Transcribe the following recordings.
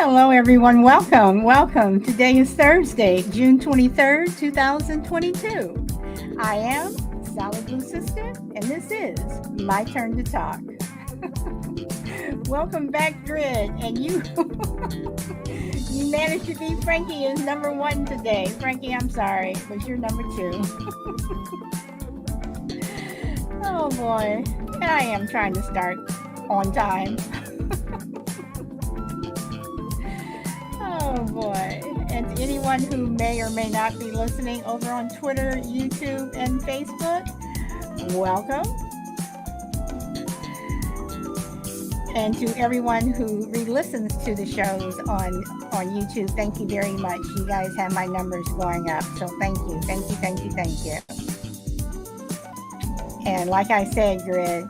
Hello, everyone. Welcome. Today is Thursday, June 23rd, 2022. I am Sally Blue Sister, and this is My Turn to Talk. Welcome back, Grid. And you managed to beat Frankie as number one today. Frankie, I'm sorry, but you're number two. Oh, boy. And I am trying to start on time. Oh boy. And to anyone who may or may not be listening over on Twitter, YouTube, and Facebook, welcome. And to everyone who re-listens to the shows on YouTube, thank you very much. You guys have my numbers going up. So thank you. And like I said, Grid,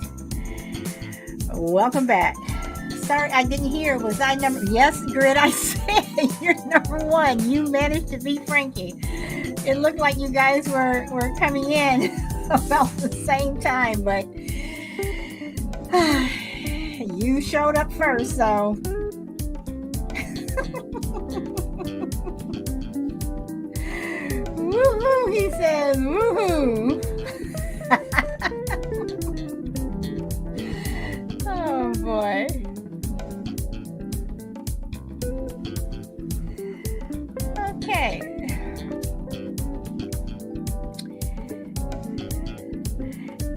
welcome back. Sorry, I didn't hear. Was I number? Yes, Grid, I said you're number one. You managed to beat Frankie. It looked like you guys were coming in about the same time, but you showed up first, so. Woohoo, he says, woohoo. Oh, boy. Okay.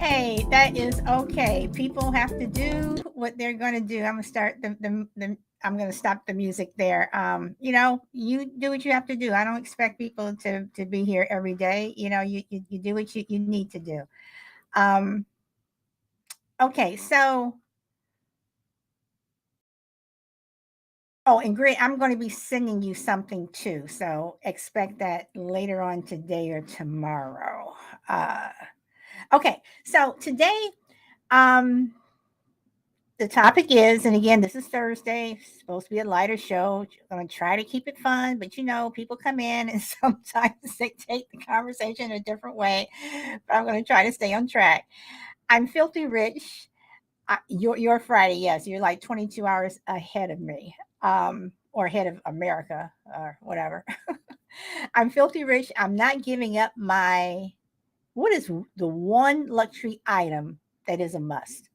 Hey, that is okay. People have to do what they're going to do. I'm going to start I'm going to stop the music there. You do what you have to do. I don't expect people to be here every day. You do what you need to do. Okay, so. Oh, and Grit, I'm going to be sending you something too. So expect that later on today or tomorrow. Okay, so today, um, the topic is, and again, this is Thursday, it's supposed to be a lighter show. I'm going to try to keep it fun, but people come in and sometimes they take the conversation a different way. But I'm going to try to stay on track. I'm filthy rich. You're Friday, yes. You're like 22 hours ahead of me, or ahead of America, or whatever. I'm filthy rich. I'm not giving up what is the one luxury item that is a must?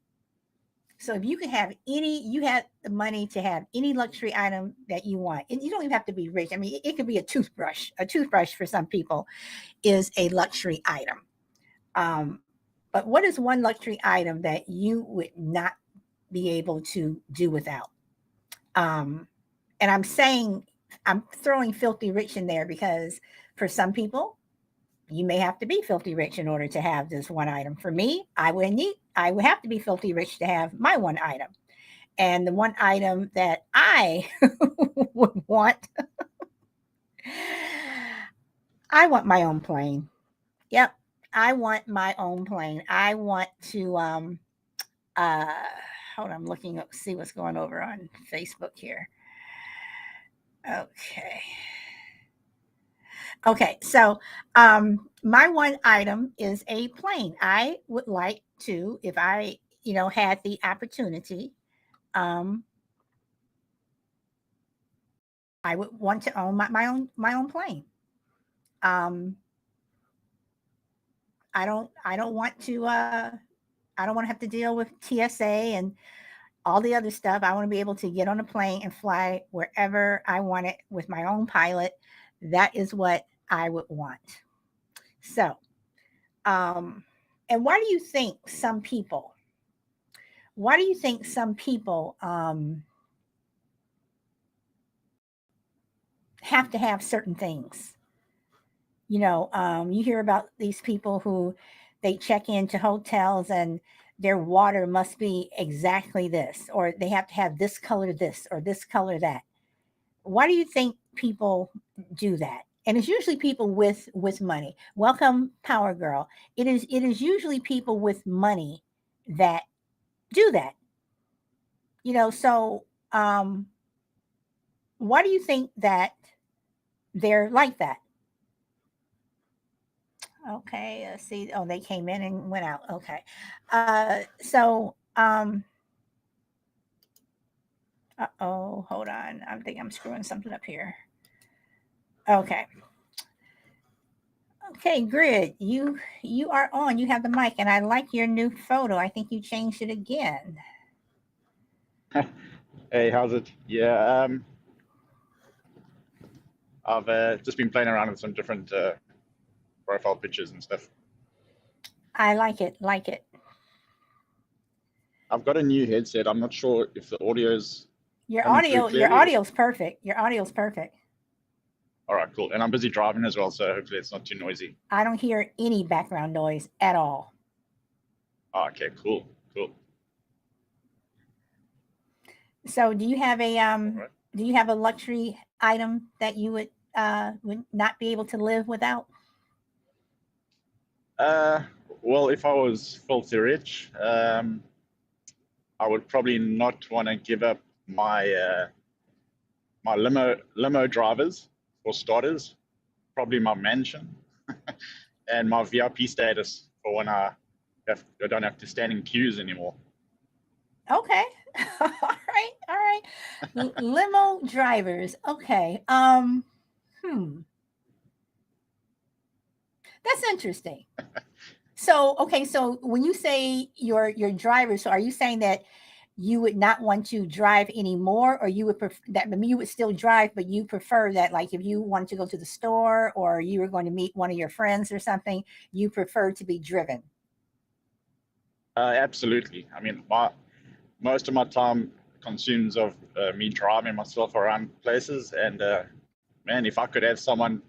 So if you could have you have the money to have any luxury item that you want, and you don't even have to be rich. I mean, it could be a toothbrush. A toothbrush for some people is a luxury item. Um, but what is one luxury item that you would not be able to do without? Um, and I'm throwing filthy rich in there because for some people, you may have to be filthy rich in order to have this one item. For me, I would have to be filthy rich to have my one item. And the one item that I would want, I want my own plane. Yep. I want my own plane. I want to uh hold on, I'm looking up, see what's going over on Facebook here. Okay. Okay, so my one item is a plane. I would like to, if I, had the opportunity, um, I would want to own my own plane. Um, I don't want to I don't want to have to deal with TSA and all the other stuff. I want to be able to get on a plane and fly wherever I want it with my own pilot. That is what I would want. So, um, and why do you think some people have to have certain things? You hear about these people who they check into hotels and their water must be exactly this, or they have to have this or this color that. Why do you think people do that? And it's usually people with money. Welcome, Power Girl. It is usually people with money that do that. So why do you think that they're like that? Okay, let's see. Oh, they came in and went out. Okay. So Uh-oh, hold on. I think I'm screwing something up here. Okay. Okay, Grid, you are on. You have the mic, and I like your new photo. I think you changed it again. Hey, how's it? Yeah, I've just been playing around with some different profile pictures and stuff. I like it. Like it. I've got a new headset. I'm not sure if the audio is Your coming through audio, your clearly. audio's perfect. Your audio's perfect. All right, cool. And I'm busy driving as well, so hopefully it's not too noisy. I don't hear any background noise at all. Oh, okay, cool, cool. So, do you have a All right. do you have a luxury item that you would not be able to live without? Uh, well, if I was filthy rich, I would probably not want to give up my limo drivers for starters. Probably my mansion and my VIP status for when I don't have to stand in queues anymore. Okay. All right. All right. Limo drivers. Okay. Hmm. That's interesting. So, okay, so when you say your driver, so are you saying that you would not want to drive anymore, or you would that you would still drive, but you prefer that, like, if you wanted to go to the store or you were going to meet one of your friends or something, you prefer to be driven? Absolutely. I mean, most of my time consumes of me driving myself around places, and man, if I could have someone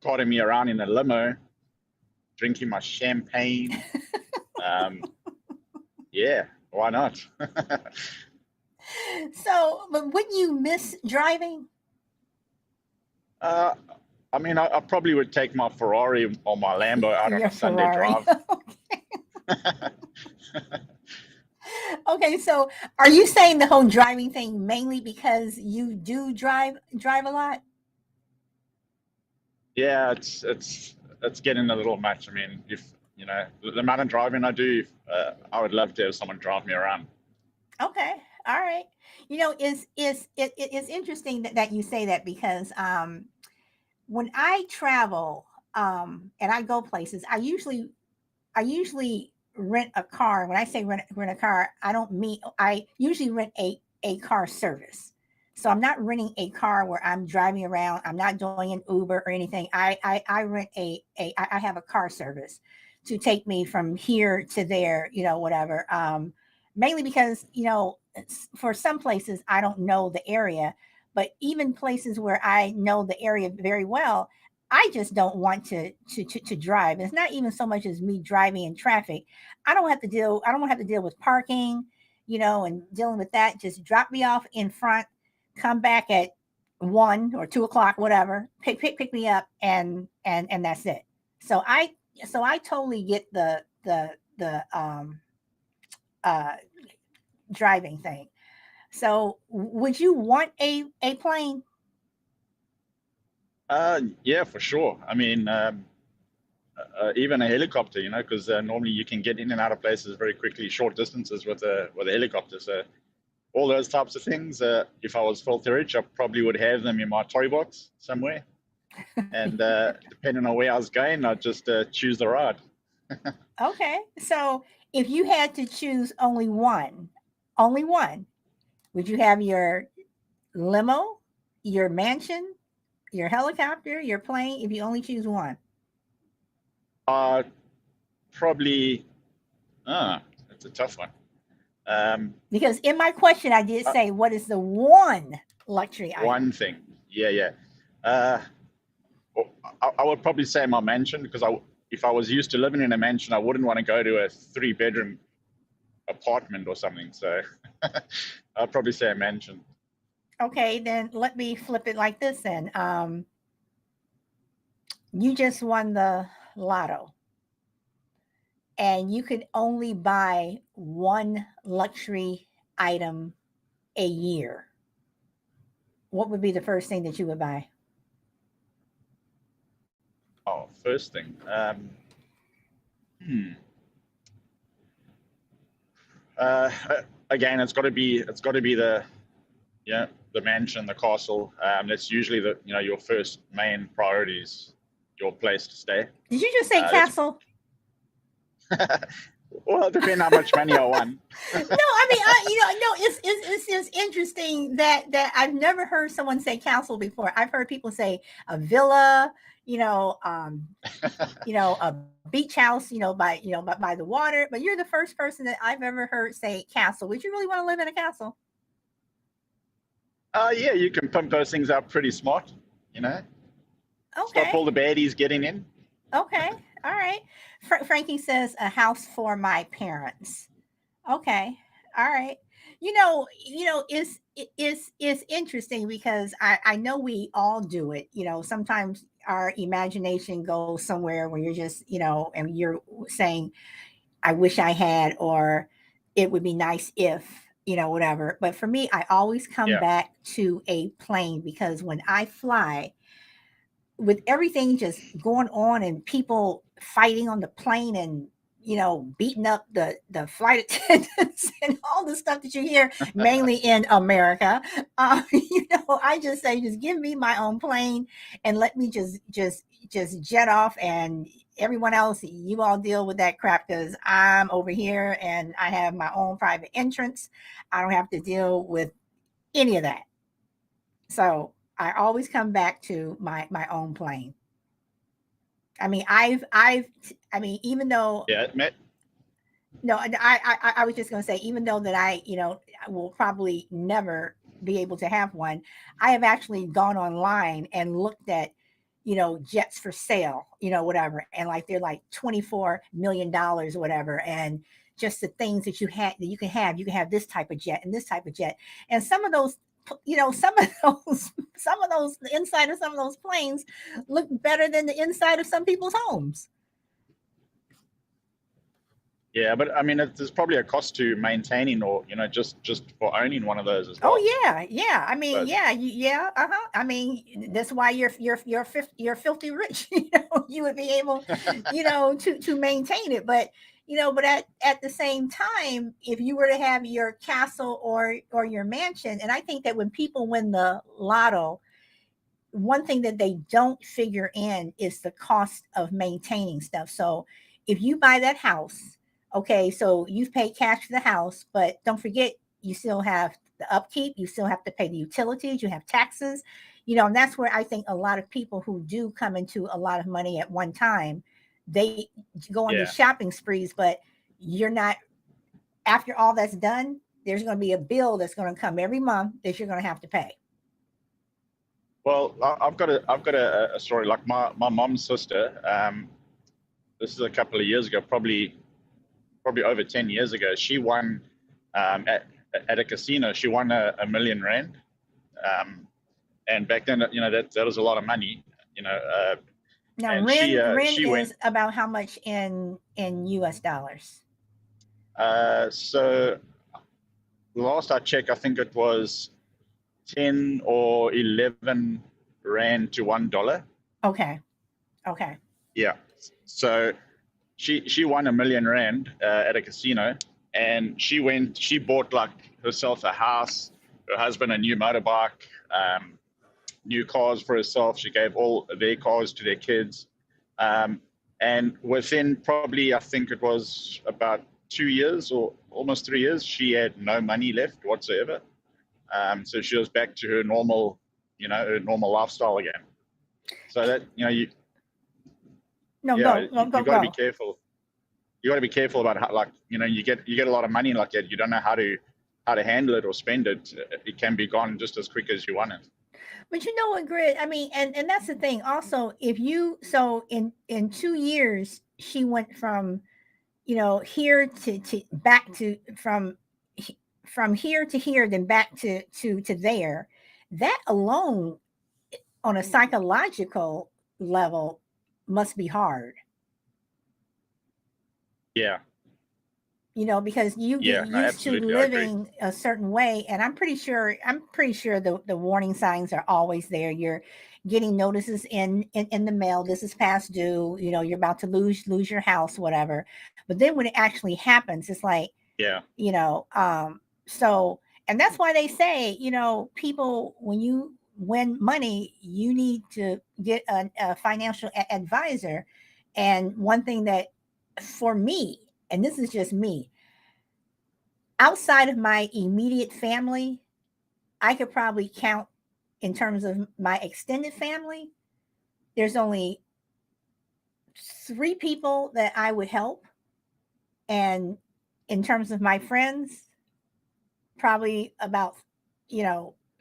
carting me around in a limo, drinking my champagne, um, yeah, why not? So, but wouldn't you miss driving? uh, I mean, I probably would take my Ferrari or my Lambo out on Your a Sunday Ferrari. drive. Okay, so are you saying the whole driving thing mainly because you do drive a lot? Yeah, it's getting a little much. I mean, if you know the amount of driving I do, I would love to have someone drive me around. Okay. All right. You know, it's interesting that you say that because when I travel and I go places, I usually rent a car. When I say rent a car, I don't mean I usually rent a car service. So I'm not renting a car where I'm driving around. I'm not doing an Uber or anything. I rent I have a car service to take me from here to there, whatever. Mainly because, for some places I don't know the area, but even places where I know the area very well, I just don't want to drive. It's not even so much as me driving in traffic. I don't want to have to deal with parking, and dealing with that. Just drop me off in front, come back at 1 or 2 o'clock, whatever, pick me up, and that's it. So I totally get the uh driving thing. So would you want a plane? Yeah, for sure. I mean, even a helicopter, because normally you can get in and out of places very quickly, short distances with a helicopter. So all those types of things. If I was filthy rich, I probably would have them in my toy box somewhere. And depending on where I was going, I'd just choose the ride. Okay. So if you had to choose only one, would you have your limo, your mansion, your helicopter, your plane, if you only choose one? Uh, Probably, it's a tough one. Um, Because in my question, I did uh, say, what is the one luxury item? One thing, yeah, yeah. Uh, I would probably say my mansion because if I was used to living in a mansion, I wouldn't want to go to a three-bedroom apartment or something. So I'd probably say a mansion. Okay, then let me flip it like this then. You just won the lotto and you could only buy one luxury item a year. What would be the first thing that you would buy? Oh, first thing. Hmm. Uh, Again, it's got to be the mansion, the castle. That's usually your first main priorities, your place to stay. Did you just say That's castle? well, it depends how much money I won. No, I mean, no, it's interesting that I've never heard someone say castle before. I've heard people say a villa, you know, um, a beach house, by the water. But you're the first person that I've ever heard say castle. Would you really want to live in a castle? Yeah, you can pump those things up pretty smart. You know, stop Okay, all the baddies getting in. okay, all right. Frankie says a house for my parents. Okay. All right. It's interesting because I know we all do it. Sometimes our imagination goes somewhere where you're just, and you're saying, I wish I had, or it would be nice if, whatever. But for me, I always come Yeah, back to a plane because when I fly, with everything just going on and people fighting on the plane and beating up the flight attendants and all the stuff that you hear mainly in America. I just say just give me my own plane and let me just jet off, and everyone else, you all deal with that crap because I'm over here and I have my own private entrance. I don't have to deal with any of that. So I always come back to my own plane. I mean, I mean, even though, yeah, no, I was just going to say, even though that I will probably never be able to have one, I have actually gone online and looked at, jets for sale, whatever, and like they're like $24 million or whatever, and just the things that you can have this type of jet and this type of jet, and some of those. Some of those, the inside of some of those planes look better than the inside of some people's homes. yeah. But I mean, there's probably a cost to maintaining, or just for owning one of those as well. Oh yeah, yeah. I mean, But yeah, yeah. I mean, that's why you're filthy rich. You would be able, to maintain it. But at the same time, if you were to have your castle or your mansion, and I think that when people win the lotto, one thing that they don't figure in is the cost of maintaining stuff. So if you buy that house, okay, so you've paid cash for the house, but don't forget you still have the upkeep, you still have to pay the utilities, you have taxes, and that's where I think a lot of people who do come into a lot of money at one time, they go on these yeah, shopping sprees, but you're not, after all that's done, there's going to be a bill that's going to come every month that you're going to have to pay. well, I've got a story. Like my mom's sister. This is a couple of years ago, probably over 10 years ago. She won um, at at a casino. She won a 1 million rand. Um, and back then, that was a lot of money. You know, uh, Now, and Ren she went. is about how much in US dollars? So last I checked, I think it was 10 or 11 rand to $1. Okay. Okay. Yeah. So she won a 1 million rand at a casino, and she bought like herself a house, her husband a new motorbike, new cars for herself. She gave all their cars to their kids, um, and within probably, I think it was about 2 years or almost 3 years, she had no money left whatsoever. So she was back to her normal lifestyle again. So that No, yeah, go, go, you go, got to be go. careful. You got to be careful about how, like, you get a lot of money like that. You don't know how to handle it or spend it. It can be gone just as quick as you want it. But you know what, Grid? I mean, and that's the thing. Also, if you so in 2 years, she went from here to back to from here to here, then back to there. That alone, on a psychological level, must be hard. Yeah, Because you get yeah, no, used to absolutely, I agree. living a certain way, and I'm pretty sure the warning signs are always there. You're getting notices in the mail, this is past due, you're about to lose your house, whatever. But then when it actually happens, it's like, Yeah, you know um so, And that's why they say, people, when you win money, you need to get a financial advisor. And one thing that, for me, and this is just me, outside of my immediate family, I could probably count, in terms of my extended family, there's only 3 people that I would help. And in terms of my friends, probably about,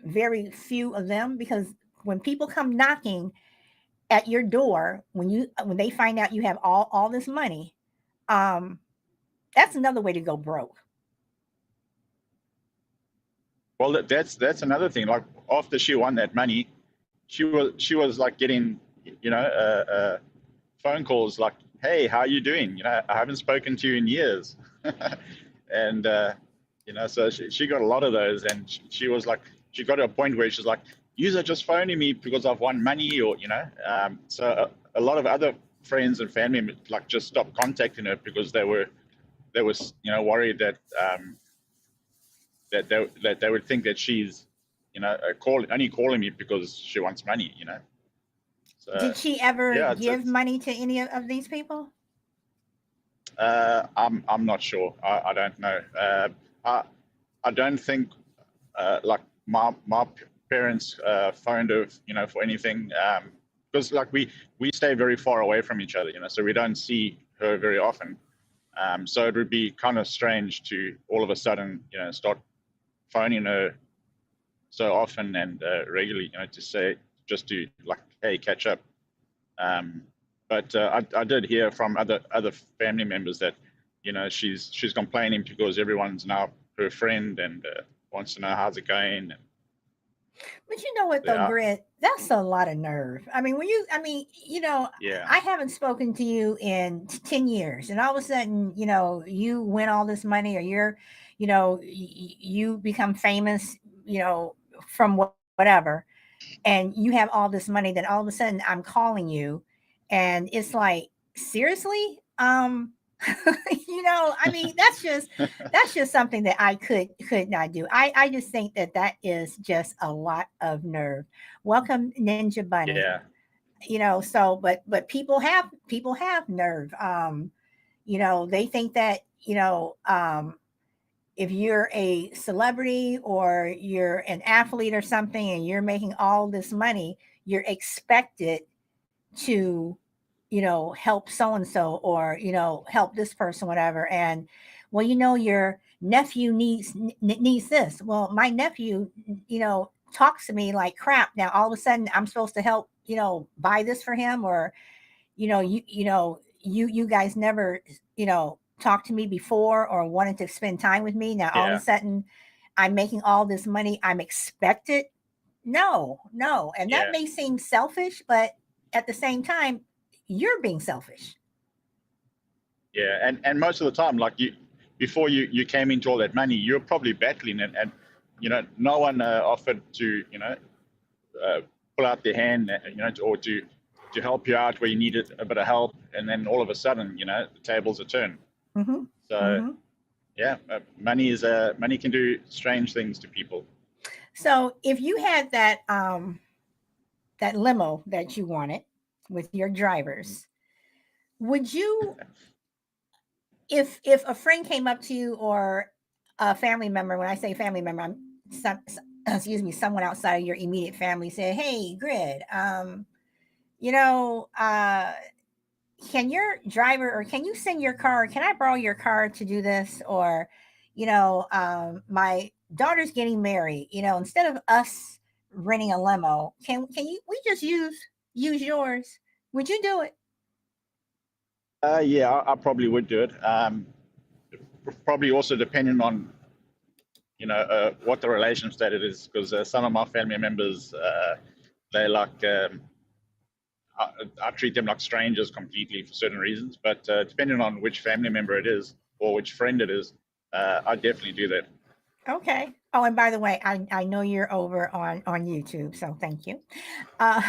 very few of them, because when people come knocking at your door, when they find out you have all this money, um that's another way to go broke. Well, that's another thing. Like after she won that money, she was like getting, phone calls like, "Hey, how are you doing? I haven't spoken to you in years." And so she got a lot of those, and she was like, she got to a point where she's like, "You are just phoning me because I've won money," or so a lot of other friends and family like just stopped contacting her because they was worried that they would think that she's only calling me because she wants money. So Did she ever yeah, give money to any of these people? I'm not sure. I don't know. I I don't think like my parents phoned her, for anything, because like we stay very far away from each other, so we don't see her very often. So it would be kind of strange to all of a sudden, start phoning her so often and regularly, to say, just to like, hey, catch up. Um, but I did hear from other family members that she's complaining because everyone's now her friend and wants to know how's it going. And But you know what though, yeah, Grit, that's a lot of nerve. I mean, yeah, I haven't spoken to you in 10 years, and all of a sudden, you win all this money, or you become famous, from whatever, and you have all this money, then all of a sudden I'm calling you, and it's like, seriously? I mean, that's just something that I could not do. I just think that is just a lot of nerve. Welcome, Ninja Bunny. yeah, So but people have nerve. They think that, if you're a celebrity or you're an athlete or something, and you're making all this money, you're expected to, help so and so, or, help this person, whatever. And, well, your nephew needs this. Well, my nephew, talks to me like crap. Now all of a sudden I'm supposed to help, buy this for him, or, you guys never, talked to me before or wanted to spend time with me. Now all of a yeah, sudden I'm making all this money, I'm expected. No, no. And that yeah, may seem selfish, but at the same time, you're being selfish. yeah. And most of the time, like before you came into all that money, you're probably battling, and no one offered to uh, pull out their hand, or to help you out where you needed a bit of help, and then all of a sudden, the tables are turned. Mm-hmm. So Mm-hmm. yeah, money can do strange things to people. So if you had that limo that you wanted with your drivers, would you, if a friend came up to you, or a family member, when I say family member, I'm excuse me, someone outside of your immediate family, said, "Hey, Grid, you know, can your driver, or can you send your car? Can I borrow your car to do this? Or, my daughter's getting married. Instead of us renting a limo, we just use yours? Would you do it?" Yeah, I probably would do it. Probably also depending on what the relation status is, because some of my family members, they like, I treat them like strangers completely for certain reasons. But depending on which family member it is or which friend it is, I definitely do that. Okay. Oh, and by the way, I know you're over on YouTube, so thank you. Uh,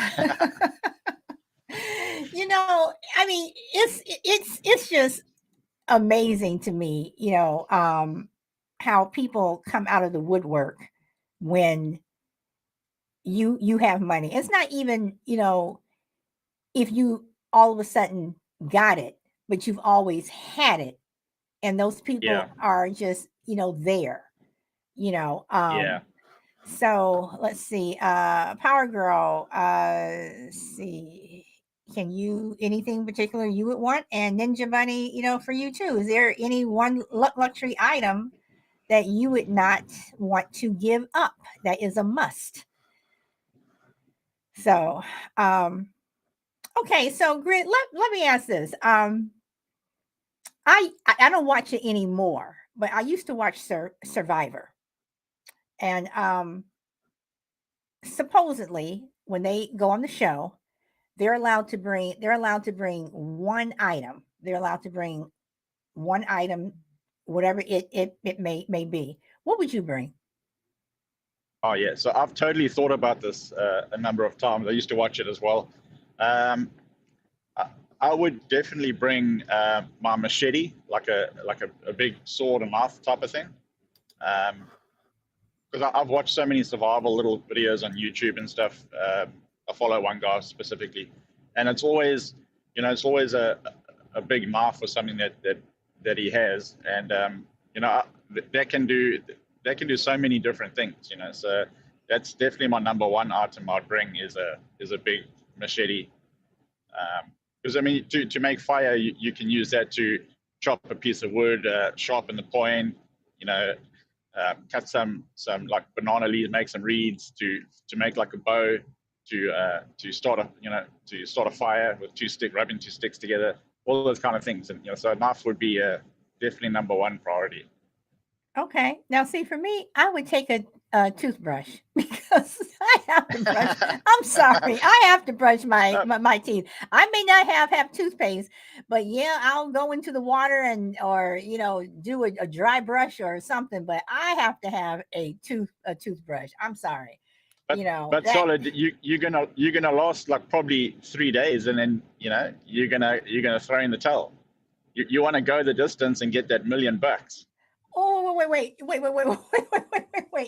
I mean, it's just amazing to me, how people come out of the woodwork when you have money. It's not even, if you all of a sudden got it, but you've always had it, and those Yeah, people are just, there, you know. yeah. So let's see. Power Girl, let's see. Can you anything particular you would want? And Ninja Bunny, for you too. Is there any one luxury item that you would not want to give up that is a must? So, okay, so Grit, let me ask this. I don't watch it anymore, but I used to watch Survivor, and supposedly when they go on the show, they're allowed to bring one item. They're allowed to bring one item, whatever it may be. What would you bring? Oh yeah. So I've totally thought about this a number of times. I used to watch it as well. Um, I, I would definitely bring my machete, like a big sword and knife type of thing. Because I've watched so many survival little videos on YouTube and stuff. I follow one guy specifically, and it's always a big knife or something that he has, and that can do so many different things. So that's definitely my number one item I'd bring is a big machete. Because I mean, to make fire, you can use that to chop a piece of wood, sharpen the point, you know, cut some like banana leaves, make some reeds to make like a bow to start a fire with rubbing two sticks together, all those kind of things, and so a knife would be definitely number one priority. Okay. Now, see, for me, I would take a toothbrush because I have to brush. I'm sorry, I have to brush my teeth. I may not have toothpaste, but yeah, I'll go into the water and or do a dry brush or something. But I have to have a toothbrush. I'm sorry, but that. solid, you're gonna last like probably 3 days, and then you're gonna throw in the towel. You want to go the distance and get that $1,000,000. Oh, wait.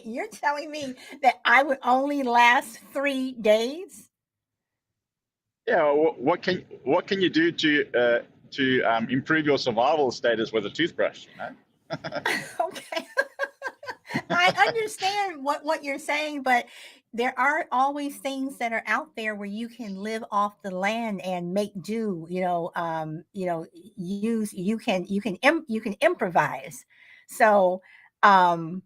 You're telling me that I would only last 3 days? Yeah, what can you do to improve your survival status with a toothbrush? Okay. I understand what you're saying, but there are always things that are out there where you can live off the land and make do. Use you can improvise. So, um,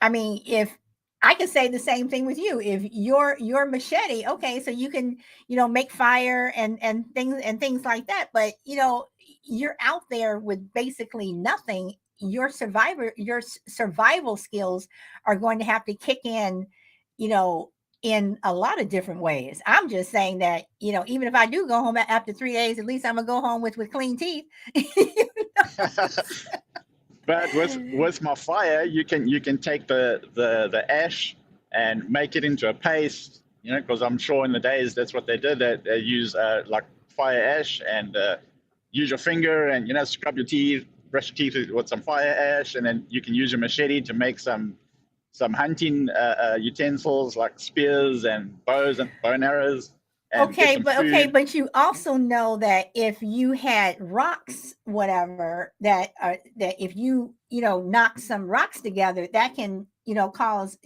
I mean, if I could say the same thing with you, if your machete, okay, so you can, make fire and things like that, but you're out there with basically nothing. Your survival skills are going to have to kick in, you know, in a lot of different ways. I'm just saying that, even if I do go home after 3 days, at least I'm gonna go home with clean teeth. But with my fire, you can take the ash and make it into a paste. Because I'm sure in the days that's what they did. They use like fire ash and use your finger and scrub your teeth, brush your teeth with some fire ash, and then you can use your machete to make some hunting utensils like spears and bows and bow and arrows, and get Okay, some but food. but you also know that if you had rocks, whatever, that if you knock some rocks together, that can cause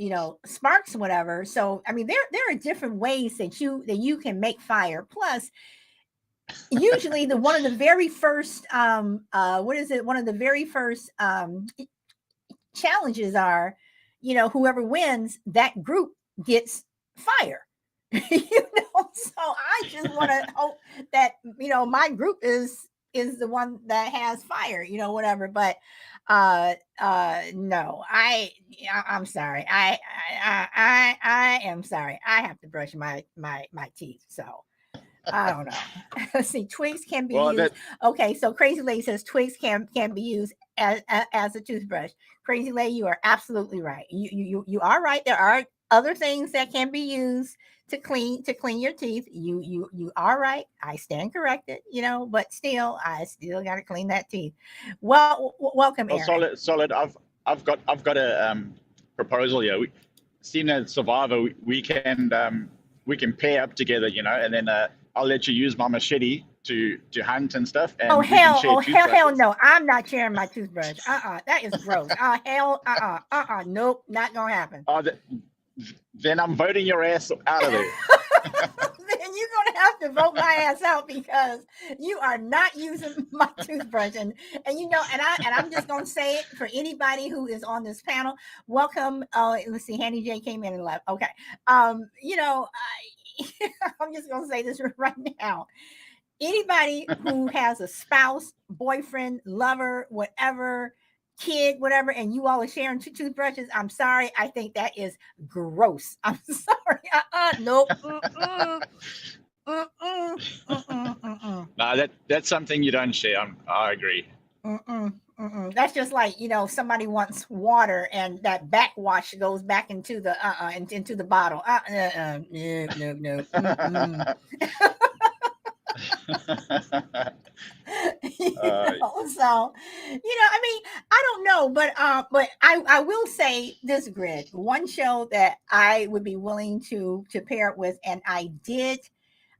sparks, whatever. So I mean, there are different ways that you can make fire. Plus, usually the one of the very first what is it? One of the very first challenges are, whoever wins, that group gets fire. So I just want to hope that my group is the one that has fire, whatever. But no, I'm sorry. I am sorry. I have to brush my teeth. So I don't know. Let's see. Twigs can be Well, used. that Okay, so Crazy Lady says twigs can be used as a toothbrush. Crazy Lady, you are absolutely right. You are right. There are other things that can be used to clean your teeth. You are right. I stand corrected. But still, I still got to clean that teeth. Well, welcome, well, Aaron. solid. I've got a proposal here. Seeing as Survivor, we can pair up together, and then I'll let you use my machete to hunt and stuff, Oh and we can hell! share Oh hell! toothbrushes. No, I'm not sharing my toothbrush. That is gross. Hell! Nope, not gonna happen. Oh, then I'm voting your ass out of there. Then you're gonna have to vote my ass out because you are not using my toothbrush. And I'm just gonna say it for anybody who is on this panel. Welcome. Let's see, Handy J came in and left. Okay. I'm just gonna say this right now. Anybody who has a spouse, boyfriend, lover, whatever, kid, whatever, and you all are sharing toothbrushes, I'm sorry. I think that is gross. I'm sorry. Nope. Mm-mm, mm-mm, mm-mm, mm-mm, No, that's something you don't share. I agree. mm-mm, mm-mm. That's just like, somebody wants water and that backwash goes back into the into the bottle. No, no, no. Mm-mm. uh, So I mean, I don't know, but I will say this, Grid, one show that I would be willing to pair it with, and I did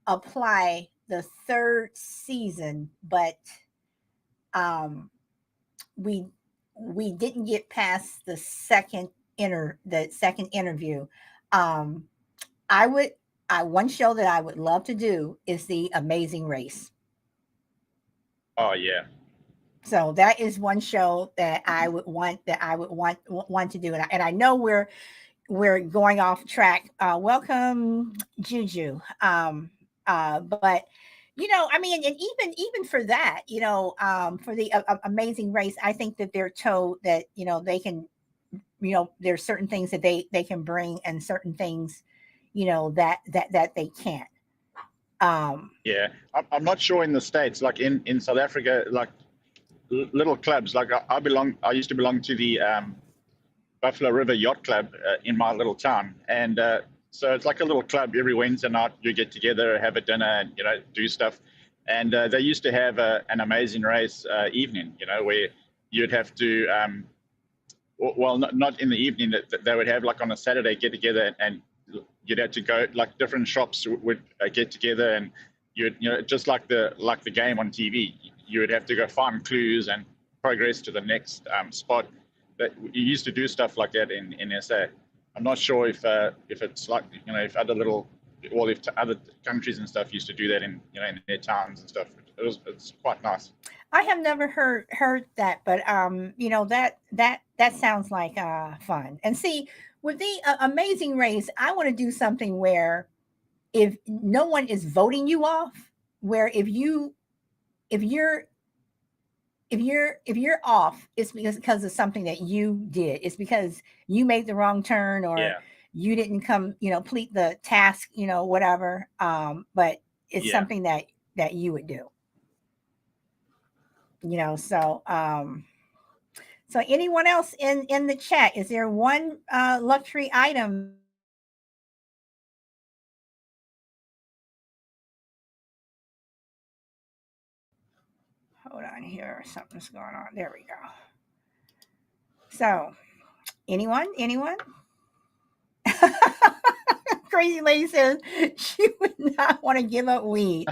apply the third season, but um we we didn't get past the second interview. um I would I one show that I would love to do is the Amazing Race. oh yeah, So that is one show that I would want to do, and I know we're going off track. Welcome, Juju. But I mean, and even for that, for the Amazing Race, I think that they're told that they can, there's certain things that they can bring, and certain things, that they can't. Um, yeah. I'm not sure in the States, like in South Africa, like little clubs. Like I used to belong to the Buffalo River Yacht Club in my little town, and so it's like a little club. Every Wednesday night, you get together, have a dinner, and do stuff. And they used to have an Amazing Race evening, where you'd have to, well, not in the evening. That they would have like on a Saturday get together, and you'd have to go, like different shops would get together, and you'd, just like the game on TV, you would have to go find clues and progress to the next spot. That you used to do stuff like that in SA. I'm not sure if it's like, if other if other countries and stuff used to do that in their towns and stuff. It's quite nice. I have never heard that, but that sounds like fun. And see, with the Amazing Race, I want to do something where if no one is voting you off, where if you're if you're off, it's because of something that you did. It's because you made the wrong turn, or Yeah, you didn't complete the task, whatever. But it's yeah. something that you would do. So anyone else in the chat? Is there one luxury item? Hold on here, something's going on. There we go. So anyone? Crazy lady says she would not want to give up weed.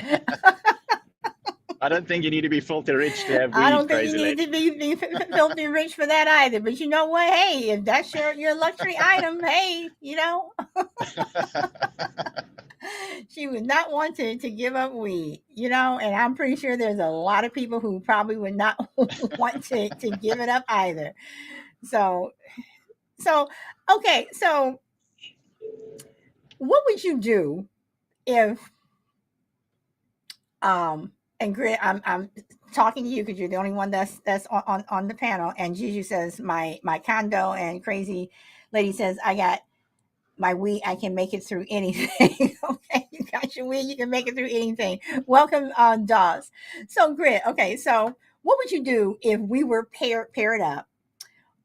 I don't think you need to be filthy rich to have I weed, don't think you crazy need to lady. be filthy rich for that either. But you know what? Hey, if that's your luxury item, hey, she would not want to give up weed, and I'm pretty sure there's a lot of people who probably would not want to give it up either. So, so okay, so what would you do if and Grit, I'm talking to you because you're the only one that's on the panel. And Juju says my condo, and Crazy Lady says I got my weed. I can make it through anything. Okay, you got your weed. You can make it through anything. Welcome, Dawes. So Grit. Okay, so what would you do if we were paired up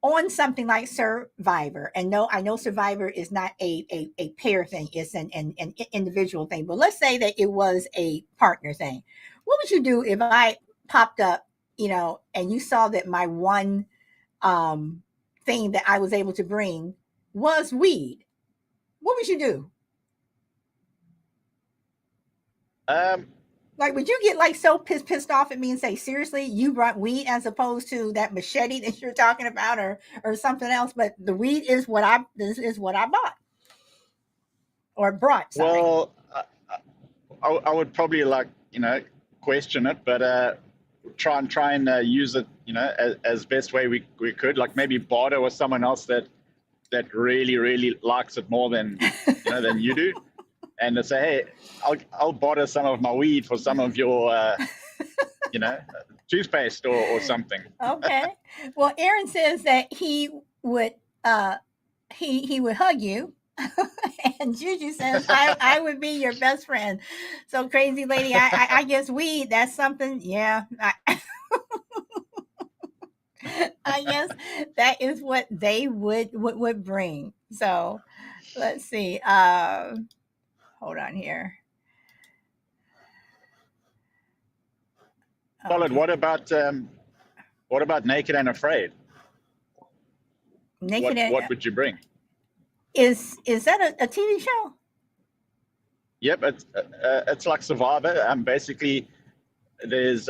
on something like Survivor? And no, I know Survivor is not a pair thing, it's an individual thing. But let's say that it was a partner thing. What would you do if I popped up, and you saw that my one um thing that I was able to bring was weed, what would you do? Um, Like, would you get like so pissed off at me and say, seriously, you brought weed as opposed to that machete that you're talking about, or something else? But the weed is what this is what I bought or brought. Sorry. well, I would probably like, question it, but try and use it, as best way we could. Like maybe barter with someone else that really really likes it more than you do, and to say, hey, I'll barter some of my weed for some of your you know toothpaste or something. Okay. Well, Aaron says that would uh he would hug you. And Juju says I would be your best friend. So crazy lady, I guess weed, that's something. Yeah. I guess that is what they would bring. So let's see. Hold on here. Solid. Okay. What about Naked and Afraid? Naked What would you bring? is that a TV show? Yep, it's like Survivor. Basically, there's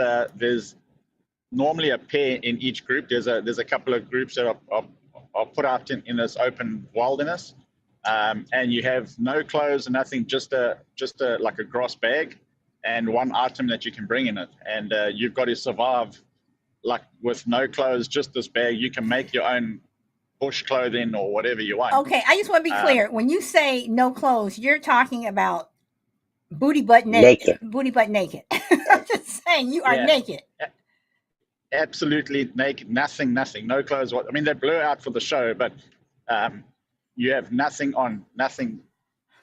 normally a pair in each group. There's a couple of groups that are put out in this open wilderness, and you have no clothes and nothing, just a like a grass bag, and one item that you can bring in it, and you've got to survive like with no clothes, just this bag. You can make your own bush clothing or whatever you want. Okay, I just want to be Um, clear. When you say no clothes, you're talking about booty butt naked. Naked. Booty butt naked. I'm just saying you are yeah, naked. absolutely naked, nothing, no clothes. I mean, they blur out for the show, but you have nothing on, nothing,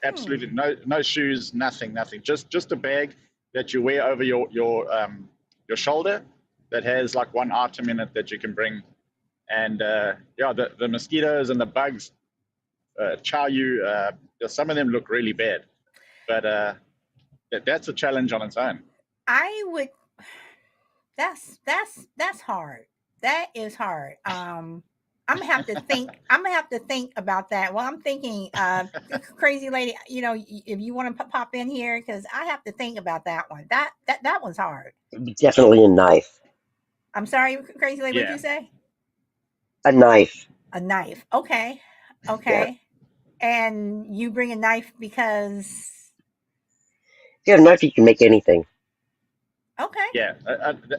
absolutely no shoes, nothing, just a bag that you wear over your shoulder that has like one item in it that you can bring, and yeah, the mosquitoes and the bugs chow you. Some of them look really bad, but that's a challenge on its own. I would. That's hard. That is hard. I'm gonna have to think. I'm gonna have to think about that. Well, I'm thinking, crazy lady. You know, if you want to pop in here, because I have to think about that one. That one's hard. Definitely a knife. I'm sorry, crazy lady. What'd Yeah. you say? A knife. A knife. Okay. Yeah. Okay. And you bring a knife because. If you have a knife, you can make anything, Okay. Yeah,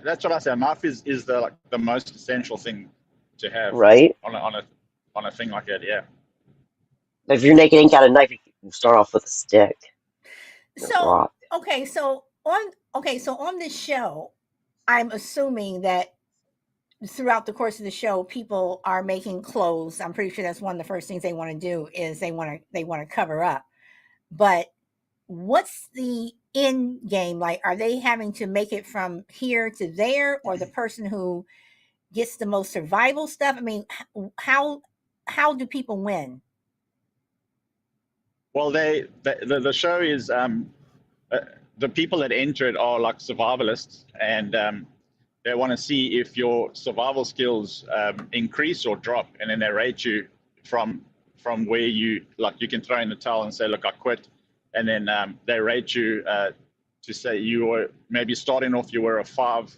that's what I say. A knife is the like the most essential thing to have right? on a thing like that. Yeah. But if you're naked and ain't got a knife, you can start off with a stick, a So rock. so on this show, I'm assuming that throughout the course of the show, people are making clothes. I'm pretty sure that's one of the first things they want to do is they want to cover up. But what's the end game like? Are they having to make it from here to there, or the person who gets the most survival stuff? I mean, how how do people win? Well, the show is uh, the people that enter it are like survivalists, and they want to see if your survival skills increase or drop, and then they rate you from where you like you can throw in the towel and say, look, I quit, and then they rate you to say you were maybe starting off you were a 5,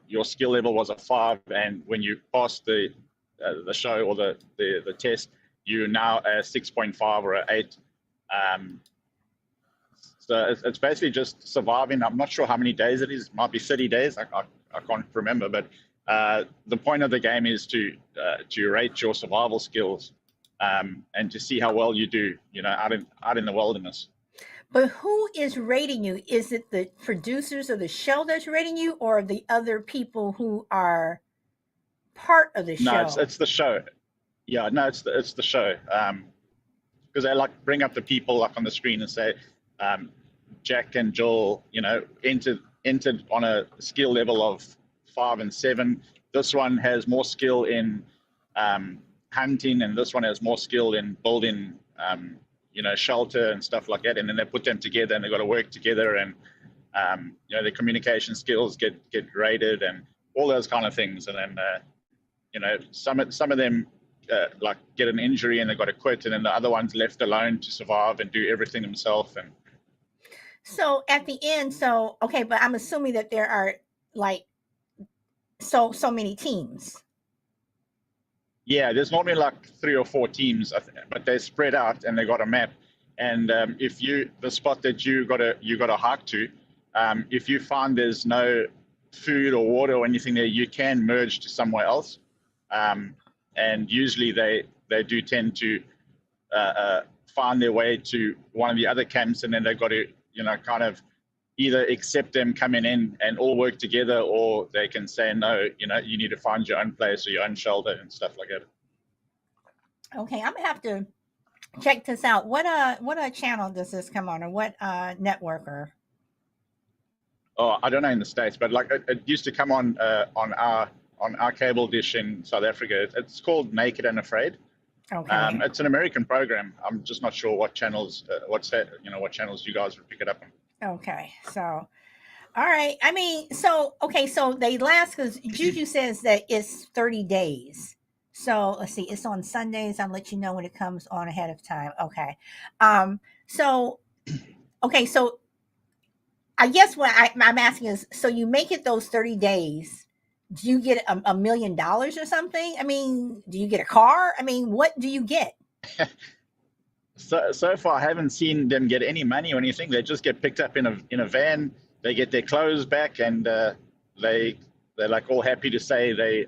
your skill level was a 5, and when you passed the show or the test, you're now a 6.5 or a 8. Um, so it's basically just surviving. I'm not sure how many days it is. It might be 30 days. I can't remember. But the point of the game is to rate your survival skills and to see how well you do. Out in the wilderness. But who is rating you? Is it the producers of the show that's rating you, or the other people who are part of the No, show? it's the show. Yeah, no, it's the show. Because they like bring up the people like on the screen and say, Jack and Joel, entered on a skill level of 5 and 7. This one has more skill in hunting, and this one has more skill in building, shelter and stuff like that. And then they put them together, and they've got to work together, and their communication skills get rated, and all those kind of things. And then some of them like get an injury and they got to quit, and then the other one's left alone to survive and do everything himself. And So at the end, okay, but I'm assuming that there are like so many teams. yeah, there's normally like 3 or 4 teams, but they're spread out and they got a map. And if the spot that you got to hike to, if you find there's no food or water or anything there, you can merge to somewhere else. And usually they do tend to find their way to one of the other camps, and then they've got to kind of either accept them coming in and all work together, or they can say no, you need to find your own place or your own shelter and stuff like that. Okay, I'm gonna have to check this out. What channel does this come on, or what network? Or Oh, I don't know in the States, but like it used to come on our cable dish in South Africa. It's called Naked and Afraid. okay, It's an American program. I'm just not sure what channels what channels you guys would pick it up on. okay. So, all right. I mean, so okay. So they last, because Juju says that it's 30 days. So let's see. It's on Sundays. I'll let you know when it comes on ahead of time. Okay. So okay. So I guess what I'm asking is, so you make it those 30 days. Do you get $1 million or something? I mean, do you get a car? I mean, what do you get? So far, I haven't seen them get any money or anything. They just get picked up in a van. They get their clothes back, and they're like all happy to say they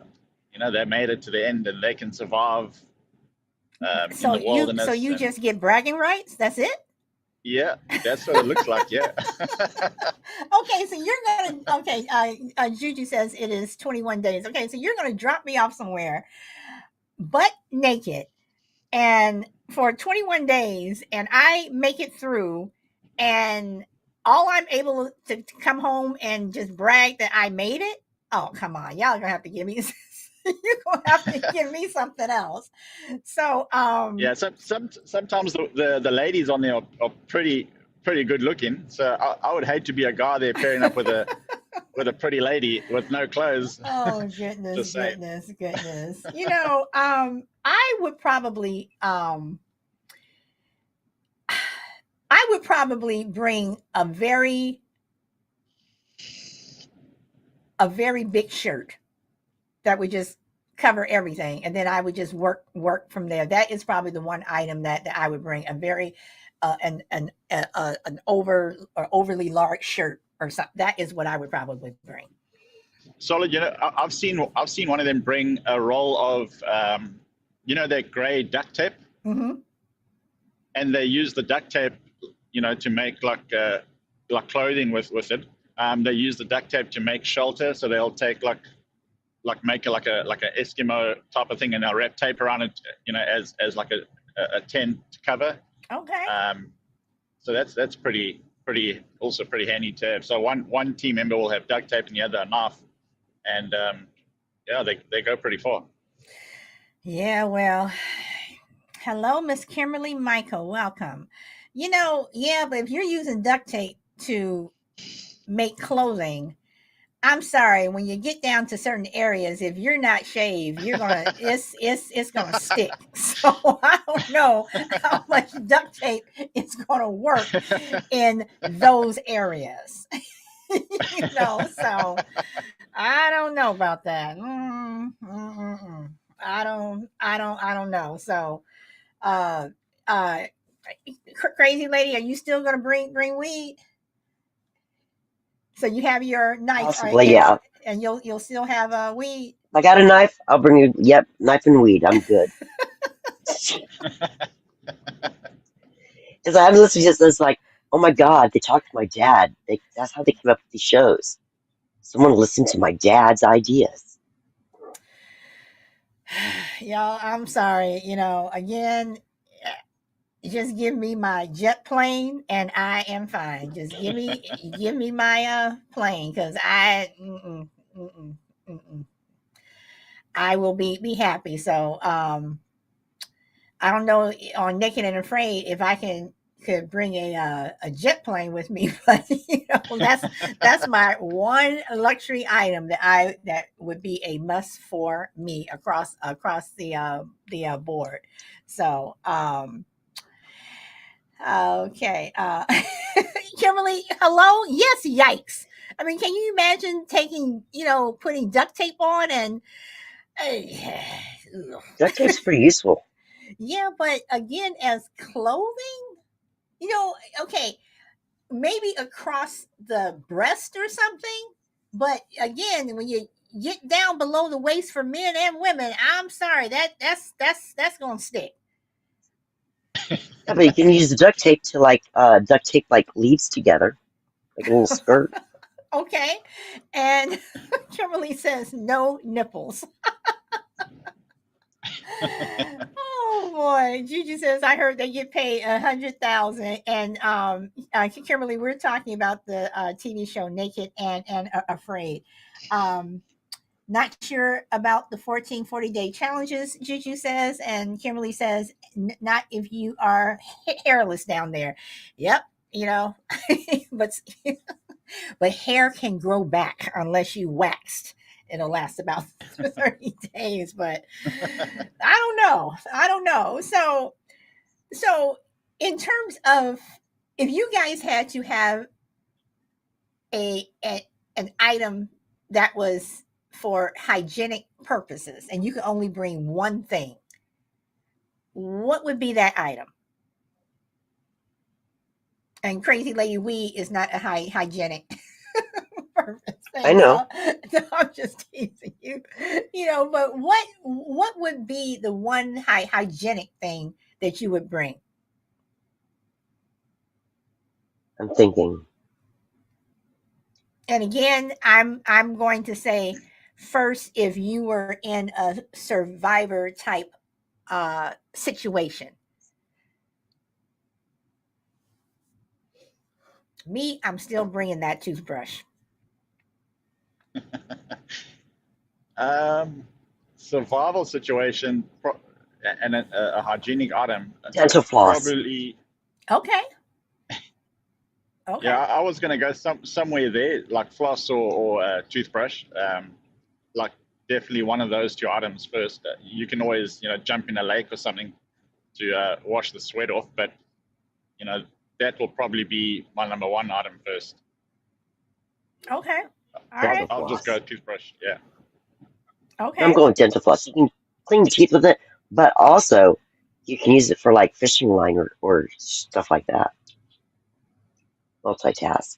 made it to the end and they can survive So in the wilderness. So you just get bragging rights? That's it? Yeah, that's what it looks like. Yeah. Okay, so you're gonna Juju says it is 21 days. Okay, so you're gonna drop me off somewhere, butt naked, and for 21 days, and I make it through, and all I'm able to come home and just brag that I made it. Oh, come on, y'all are gonna have to give me you're gonna have to give me something else. So Yeah, sometimes the ladies on there are pretty good looking. So I would hate to be a guy there pairing up with a pretty lady with no clothes. Oh goodness. I would probably bring a very big shirt that would just cover everything, and then I would just work from there. That is probably the one item that I would bring, a very an overly large shirt or something. That is what I would probably bring. Solid. I've seen one of them bring a roll of that gray duct tape, Mm-hmm. and they use the duct tape to make like clothing with it. They use the duct tape to make shelter, so they'll take make a Eskimo type of thing, and they'll wrap tape around it, as like a tent cover. Okay. So that's pretty handy to have. So one team member will have duct tape and the other a knife, and they go pretty far. Yeah, well, hello, Miss Kimberly Michael. Welcome. Yeah, but if you're using duct tape to make clothing, I'm sorry, when you get down to certain areas, if you're not shaved, you're gonna it's gonna stick. So I don't know how much duct tape is gonna work in those areas. So I don't know about that. I don't know. So uh uh crazy lady, are you still gonna bring weed? So you have your knife, Possibly, yeah. and you'll still have weed. If I got a knife, I'll bring you. Yep, knife and weed. I'm good. Because I was listening to this, and it's like, oh my god, they talked to my dad. That's how they came up with these shows. Someone listened to my dad's ideas. Y'all, I'm sorry. Again, just give me my jet plane and I am fine. Just give me my plane, because I will be happy. So I don't know on Naked and Afraid if I can could bring a jet plane with me, but that's my one luxury item that would be a must for me across the board. So okay, Kimberly, hello. Yes, yikes. I mean, can you imagine putting duct tape on and Duct tape's pretty useful. yeah, but again, as clothing, okay, maybe across the breast or something. But again, when you get down below the waist for men and women, I'm sorry, that's gonna stick. Yeah, but you can use the duct tape to duct tape like leaves together, like a little skirt. Okay, and Kimberly says no nipples. Oh boy, Gigi says I heard they get paid 100,000, and Kimberly, we're talking about the TV show Naked and Afraid. Not sure about the 14 40-day challenges, Juju says, and Kimberly says not if you are hairless down there. Yep, but but hair can grow back unless you waxed. It'll last about 30 days, but I don't know. So in terms of, if you guys had to have an item that was for hygienic purposes and you could only bring one thing, what would be that item? And Crazy Lady Wee is not a hygienic purpose thing. I know. So I'm just teasing you. But what would be the one hygienic thing that you would bring? I'm thinking. And again, I'm going to say first, if you were in a survivor type situation. Me, I'm still bringing that toothbrush. Survival situation and a hygienic item. Dental floss. Probably. Okay. Yeah, I was going to go somewhere there, like floss or toothbrush. Like definitely one of those two items first. You can always, jump in a lake or something to wash the sweat off, but that will probably be my number one item first. Okay. All right. I'll just go toothbrush. Yeah. Okay. I'm going dental floss. You can clean your teeth with it, but also you can use it for like fishing line or stuff like that. Multitask.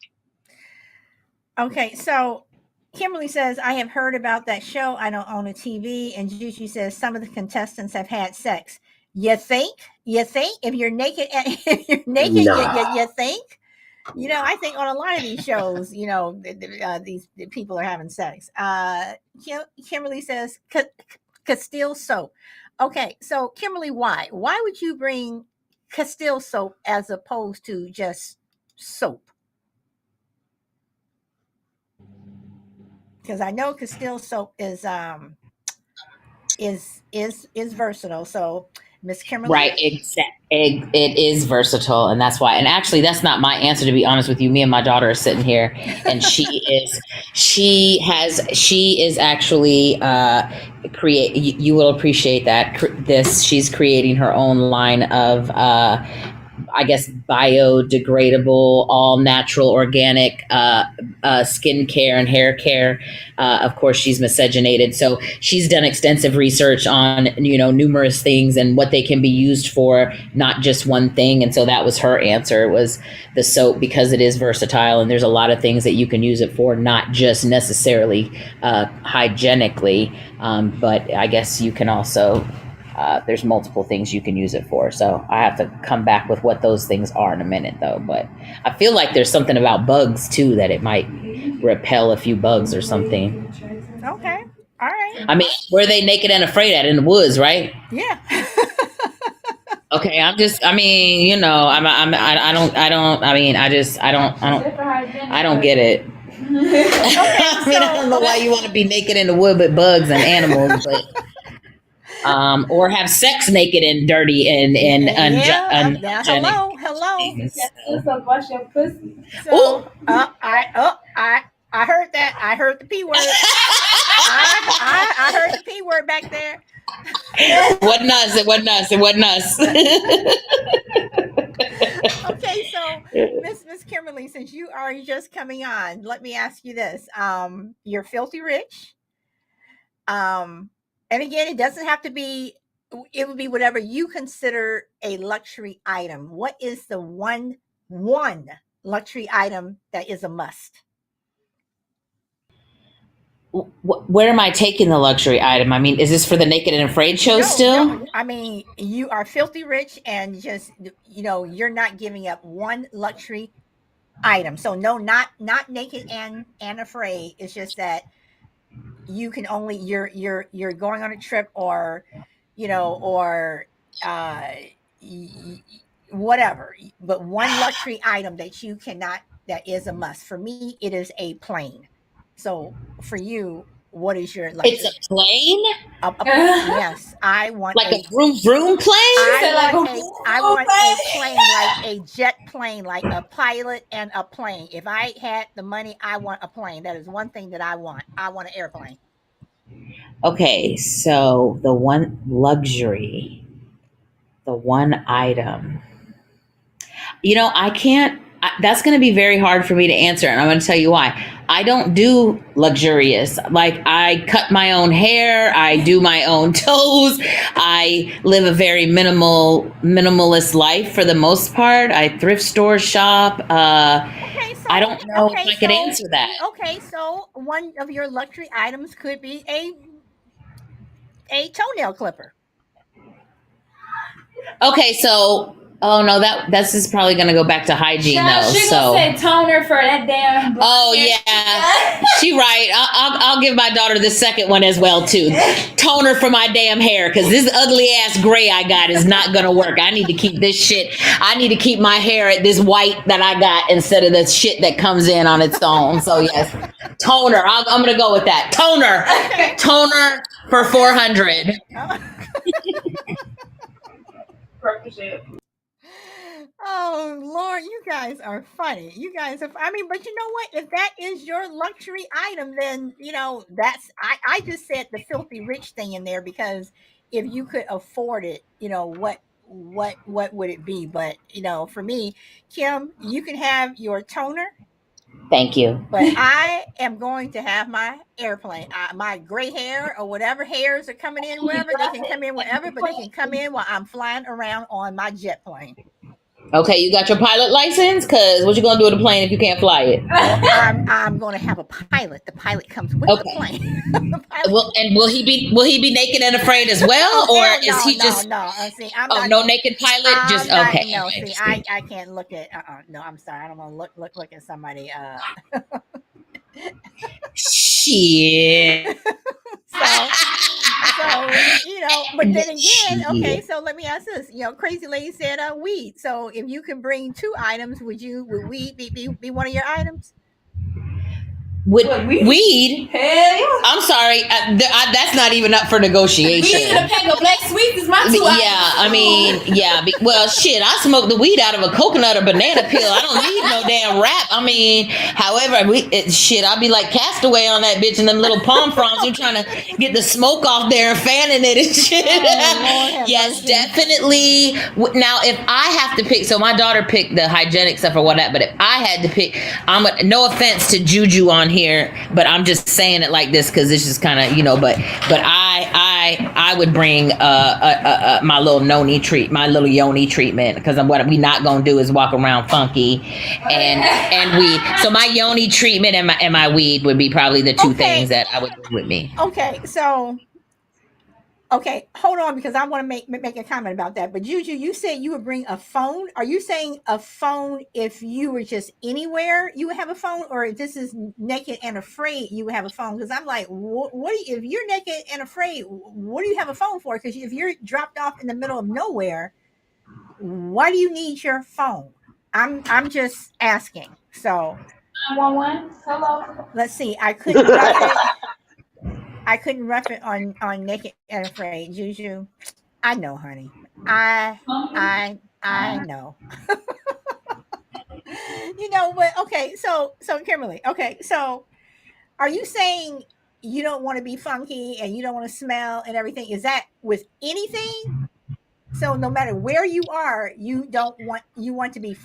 Okay, so Kimberly says, I have heard about that show. I don't own a TV. And Juju says some of the contestants have had sex. You think? If you're naked, Nah. you think? I think on a lot of these shows, these people are having sex. Kimberly says Castile soap. Okay, so Kimberly, why? Why would you bring Castile soap as opposed to just soap? Because I know Castile soap is versatile. So Miss Kimberly, Right, it is versatile, and that's why. And actually, that's not my answer, to be honest with you. Me and my daughter are sitting here, and she is actually create. You will appreciate that. She's creating her own line of I guess biodegradable, all natural, organic skincare and hair care. Of course, she's miscegenated, so she's done extensive research on numerous things and what they can be used for, not just one thing. And so that was her answer, was the soap, because it is versatile and there's a lot of things that you can use it for, not just necessarily hygienically, but I guess you can also. There's multiple things you can use it for. So I have to come back with what those things are in a minute, though. But I feel like there's something about bugs, too, that it might repel a few bugs or something. Okay. All right. I mean, were they naked and afraid at in the woods, right? Yeah. Okay, I don't get it. Okay, I don't know why you want to be naked in the wood with bugs and animals, but or have sex naked and dirty and hello. So wash your pussy. So I heard that. I heard the P word. I heard the P word back there. What nuts? It wasn't us. It wasn't us. Okay, so Miss Kimberly, since you are just coming on, let me ask you this. You're filthy rich. And again, it doesn't have to be, it would be whatever you consider a luxury item. What is the one luxury item that is a must? Where am I taking the luxury item? I mean, is this for the Naked and Afraid show still? No. I mean, you are filthy rich and just, you're not giving up one luxury item. So no, not Naked and Afraid. It's just that you can only, you're going on a trip or, whatever, but one luxury item that you cannot, that is a must. For me, it is a plane. So for you, what is your luxury? It's a plane? Yes, I want like a vroom vroom plane. I want a plane, like a jet plane, like a pilot and a plane. If I had the money, I want a plane. That is one thing that I want. I want an airplane. Okay, so the one luxury, the one item. I can't. That's going to be very hard for me to answer, and I'm going to tell you why. I don't do luxurious. Like, I cut my own hair, I do my own toes, I live a very minimalist life for the most part. I thrift store shop. I don't know if I could answer that. Okay, so one of your luxury items could be a toenail clipper. Okay, so that's just probably gonna go back to hygiene though. She gonna say toner for that damn. Oh yeah, she right. I'll give my daughter the second one as well too. Toner for my damn hair, because this ugly ass gray I got is not gonna work. I need to keep this shit. I need to keep my hair at this white that I got instead of the shit that comes in on its own. So yes, toner. I'm gonna go with that. Toner. Okay. Toner for 400. Oh Lord, you guys are funny. You guys are. I mean, but you know what? If that is your luxury item, then that's. I just said the filthy rich thing in there because if you could afford it, what would it be? But for me, Kim, you can have your toner. Thank you. But I am going to have my airplane. My gray hair or whatever hairs are coming in wherever, they can come in wherever, but they can come in while I'm flying around on my jet plane. Okay, you got your pilot license? Because what you going to do with a plane if you can't fly it? I'm going to have a pilot. The pilot comes with the plane. Will he be naked and afraid as well? Or is he just... No. See, I'm not, no naked pilot? Okay. No, see, I can't look at... no, I'm sorry. I don't want to look at somebody... Shit. So but then again, okay, so let me ask this. Crazy Lady said weed. So if you can bring two items, would weed be one of your items? With weed? Hell yeah. I'm sorry, that's not even up for negotiation. Weed and a pack of black sweets is my two items. Yeah, I mean, yeah. Well, shit, I smoke the weed out of a coconut or banana peel. I don't need no damn wrap. I mean, however, I'll be like Castaway on that bitch and them little palm fronds. I'm trying to get the smoke off there and fanning it and shit. Oh, yes, definitely. Now, if I have to pick, so my daughter picked the hygienic stuff or whatever, but if I had to pick, no offense to Juju on here, but I'm just saying it like this because this is kind of, but I would bring my little yoni treatment, because what we not gonna do is walk around funky and weed. So my yoni treatment and my weed would be probably the two things that I would bring with me. Okay, so hold on, because I want to make a comment about that. But Juju, you said you would bring a phone. Are you saying a phone if you were just anywhere you would have a phone, or if this is Naked and Afraid you would have a phone? Because I'm like, what if you're naked and afraid, what do you have a phone for? Because if you're dropped off in the middle of nowhere, why do you need your phone? I'm just asking. So 911. Hello. let's see. I I couldn't rough it on Naked and Afraid. Juju, I know, honey. I know. But okay. So Kimberly. Okay. So are you saying you don't want to be funky and you don't want to smell and everything? Is that with anything? So no matter where you are, you want to be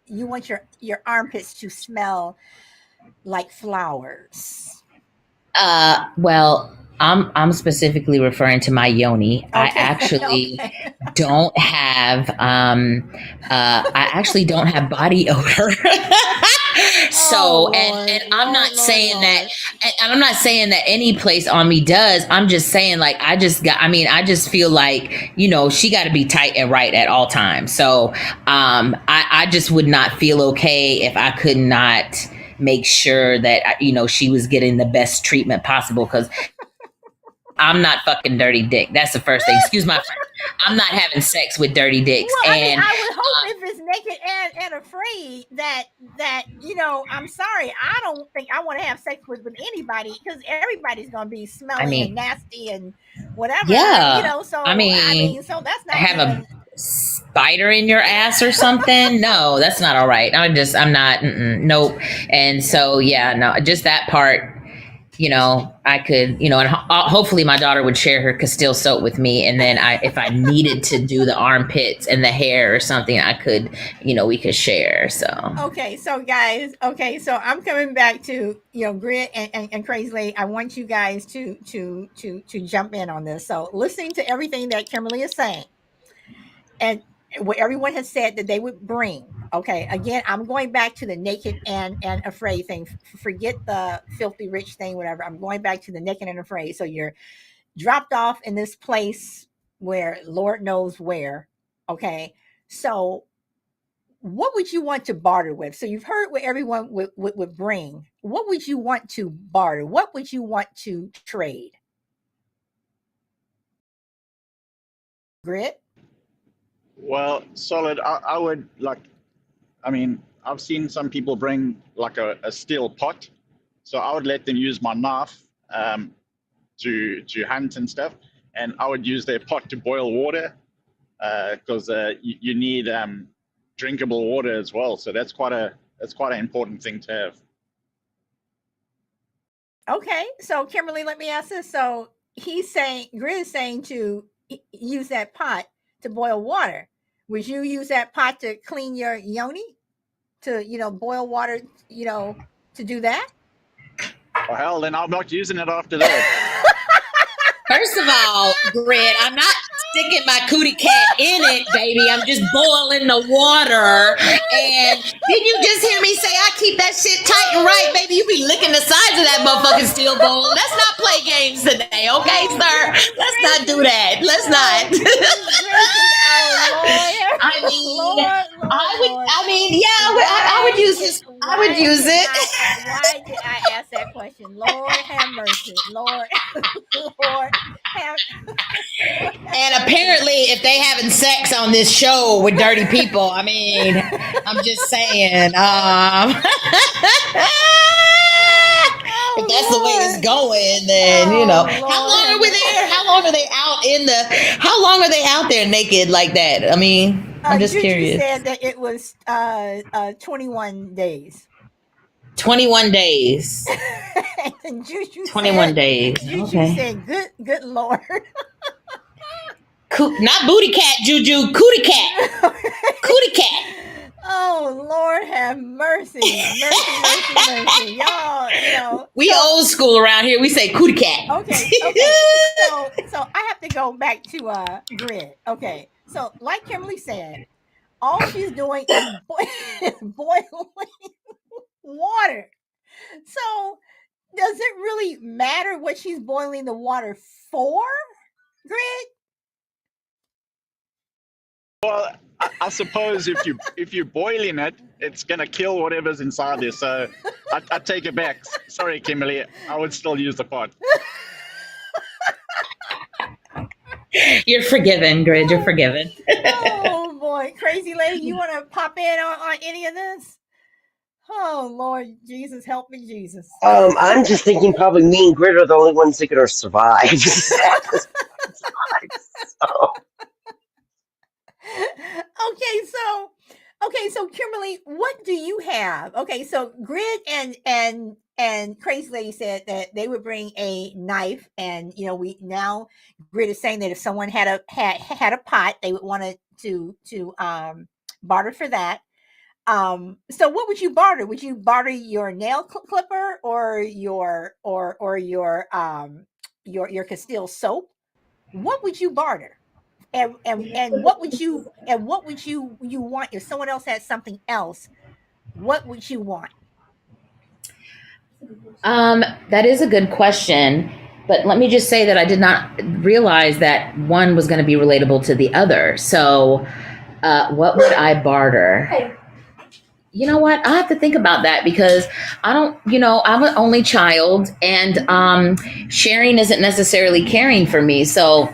you want your armpits to smell like flowers. Well, I'm specifically referring to my yoni. I Okay. actually Okay. don't have I actually don't have body odor. So Oh, and Lord, I'm not Lord, saying that Lord. and I'm not saying that any place on me does. I'm just saying like I just feel like, she got to be tight and right at all times. So I just would not feel okay if I could not make sure that she was getting the best treatment possible, because I'm not fucking dirty dick. That's the first thing. Excuse my French. I'm not having sex with dirty dicks. Well, I mean, And I would hope if it's Naked and Afraid that I'm sorry, I don't think I want to have sex with anybody, because everybody's gonna be I smelly and mean, nasty and whatever. yeah. So I mean, so that's not have good. a spider in your ass or something? No, that's not all right. I'm not. Nope. And so, yeah, no, just that part. I could, and hopefully my daughter would share her Castile soap with me. And then if I needed to do the armpits and the hair or something, I could, we could share. So. Okay, so guys, so I'm coming back to Grit and Crazy Lady. I want you guys to jump in on this. So listening to everything that Kimberly is saying, and what everyone has said that they would bring. Okay, again, I'm going back to the Naked and Afraid thing. Forget the filthy rich thing, whatever. I'm going back to the Naked and Afraid. So you're dropped off in this place where Lord knows where. Okay, so what would you want to barter with? So you've heard what everyone would bring. What would you want to barter? What would you want to trade? Grit? Well, solid. I would like. I mean, I've seen some people bring like a steel pot, so I would let them use my knife to hunt and stuff, and I would use their pot to boil water, because you need drinkable water as well. So that's quite an important thing to have. Okay, so Kimberly, let me ask this. So Grit is saying to use that pot to boil water. Would you use that pot to clean your yoni? To boil water, to do that? Oh hell, then I'm not using it after that. First of all, Grit, I'm not sticking my cootie cat in it, baby. I'm just boiling the water. And did you just hear me say I keep that shit tight and right, baby? You be licking the sides of that motherfucking steel bowl. Let's not play games today, okay, sir? Let's not do that. Let's not. I would use this. I would use it. Why did I ask that question? Lord have mercy. Lord have. And apparently, if they having sex on this show with dirty people, I mean, I'm just saying. If that's the way it's going, then how long are we there? How long are they out How long are they out there naked like that? I mean, I'm just curious. Said that it was 21 days. 21 days. And Juju 21 days. Juju Okay. said, "Good Lord." Not booty cat, Juju. Cootie cat. Cootie cat. Oh, Lord have mercy. Mercy. Y'all, we old school around here. We say cootie cat. Okay. So I have to go back to Grid. Okay. So like Kimberly said, all she's doing is boiling water. So does it really matter what she's boiling the water for, Grid? Well, I suppose if you're boiling it, it's gonna kill whatever's inside there. So I take it back. Sorry, Kimberly. I would still use the pot. You're forgiven, Grid. You're forgiven. Oh boy, Crazy Lady, you want to pop in on any of this? Oh Lord Jesus, help me, Jesus. I'm just thinking probably me and Grit are the only ones that could survive at this point in time. So, Okay, so Kimberly, what do you have? Okay, so Grid and Crazy Lady said that they would bring a knife, and we now Grid is saying that if someone had a pot, they would want to barter for that. So what would you barter? Would you barter your nail clipper or your Castile soap? What would you barter? And what would you want if someone else had something else? What would you want? That is a good question. But let me just say that I did not realize that one was going to be relatable to the other. So, what would I barter? You know what? I have to think about that because I don't, I'm an only child and sharing isn't necessarily caring for me. So,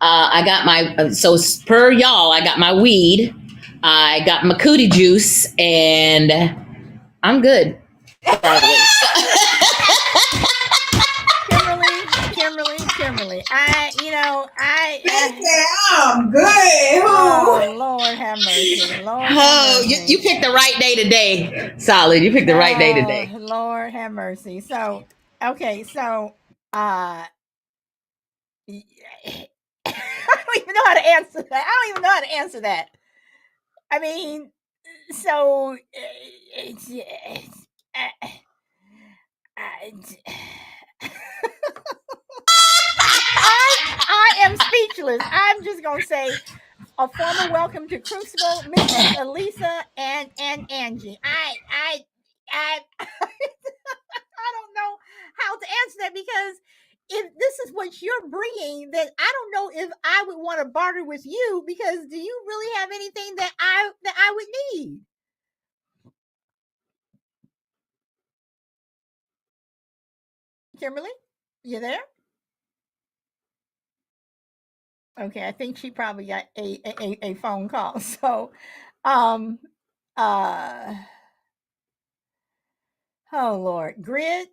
I got so per y'all, I got my weed, I got my cootie juice, and I'm good. Probably. Kimberly. I'm good. Oh Lord have mercy. Lord have Oh, mercy. you picked the right day today. Solid. You picked the right day today. Lord have mercy. So, okay, so I don't even know how to answer that. I mean, so I am speechless. I'm just gonna say a formal welcome to Crucible, Mrs. Elisa and Angie. I I don't know how to answer that because if this is what you're bringing, then I don't know if I would want to barter with you because do you really have anything that I would need? Kimberly, you there? Okay, I think she probably got a phone call. So, um, uh, oh Lord, Grid,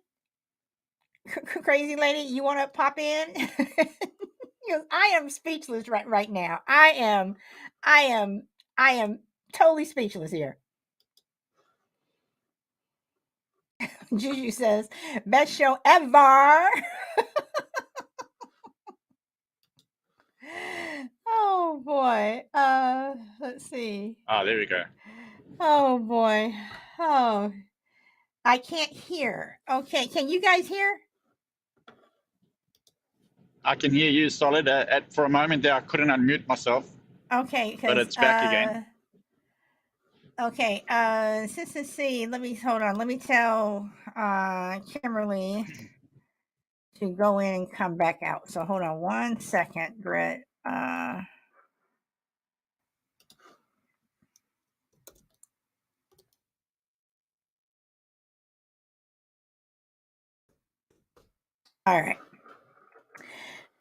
Crazy Lady, you want to pop in? I am speechless right now. I am totally speechless here. Juju says, best show ever. Oh boy. Let's see. There we go. Oh boy. Oh, I can't hear. Okay, can you guys hear? I can hear you solid. For a moment there, I couldn't unmute myself. Okay, but it's back again. Okay, let's see. Hold on. Let me tell Kimberly to go in and come back out. So hold on 1 second, Grit. All right.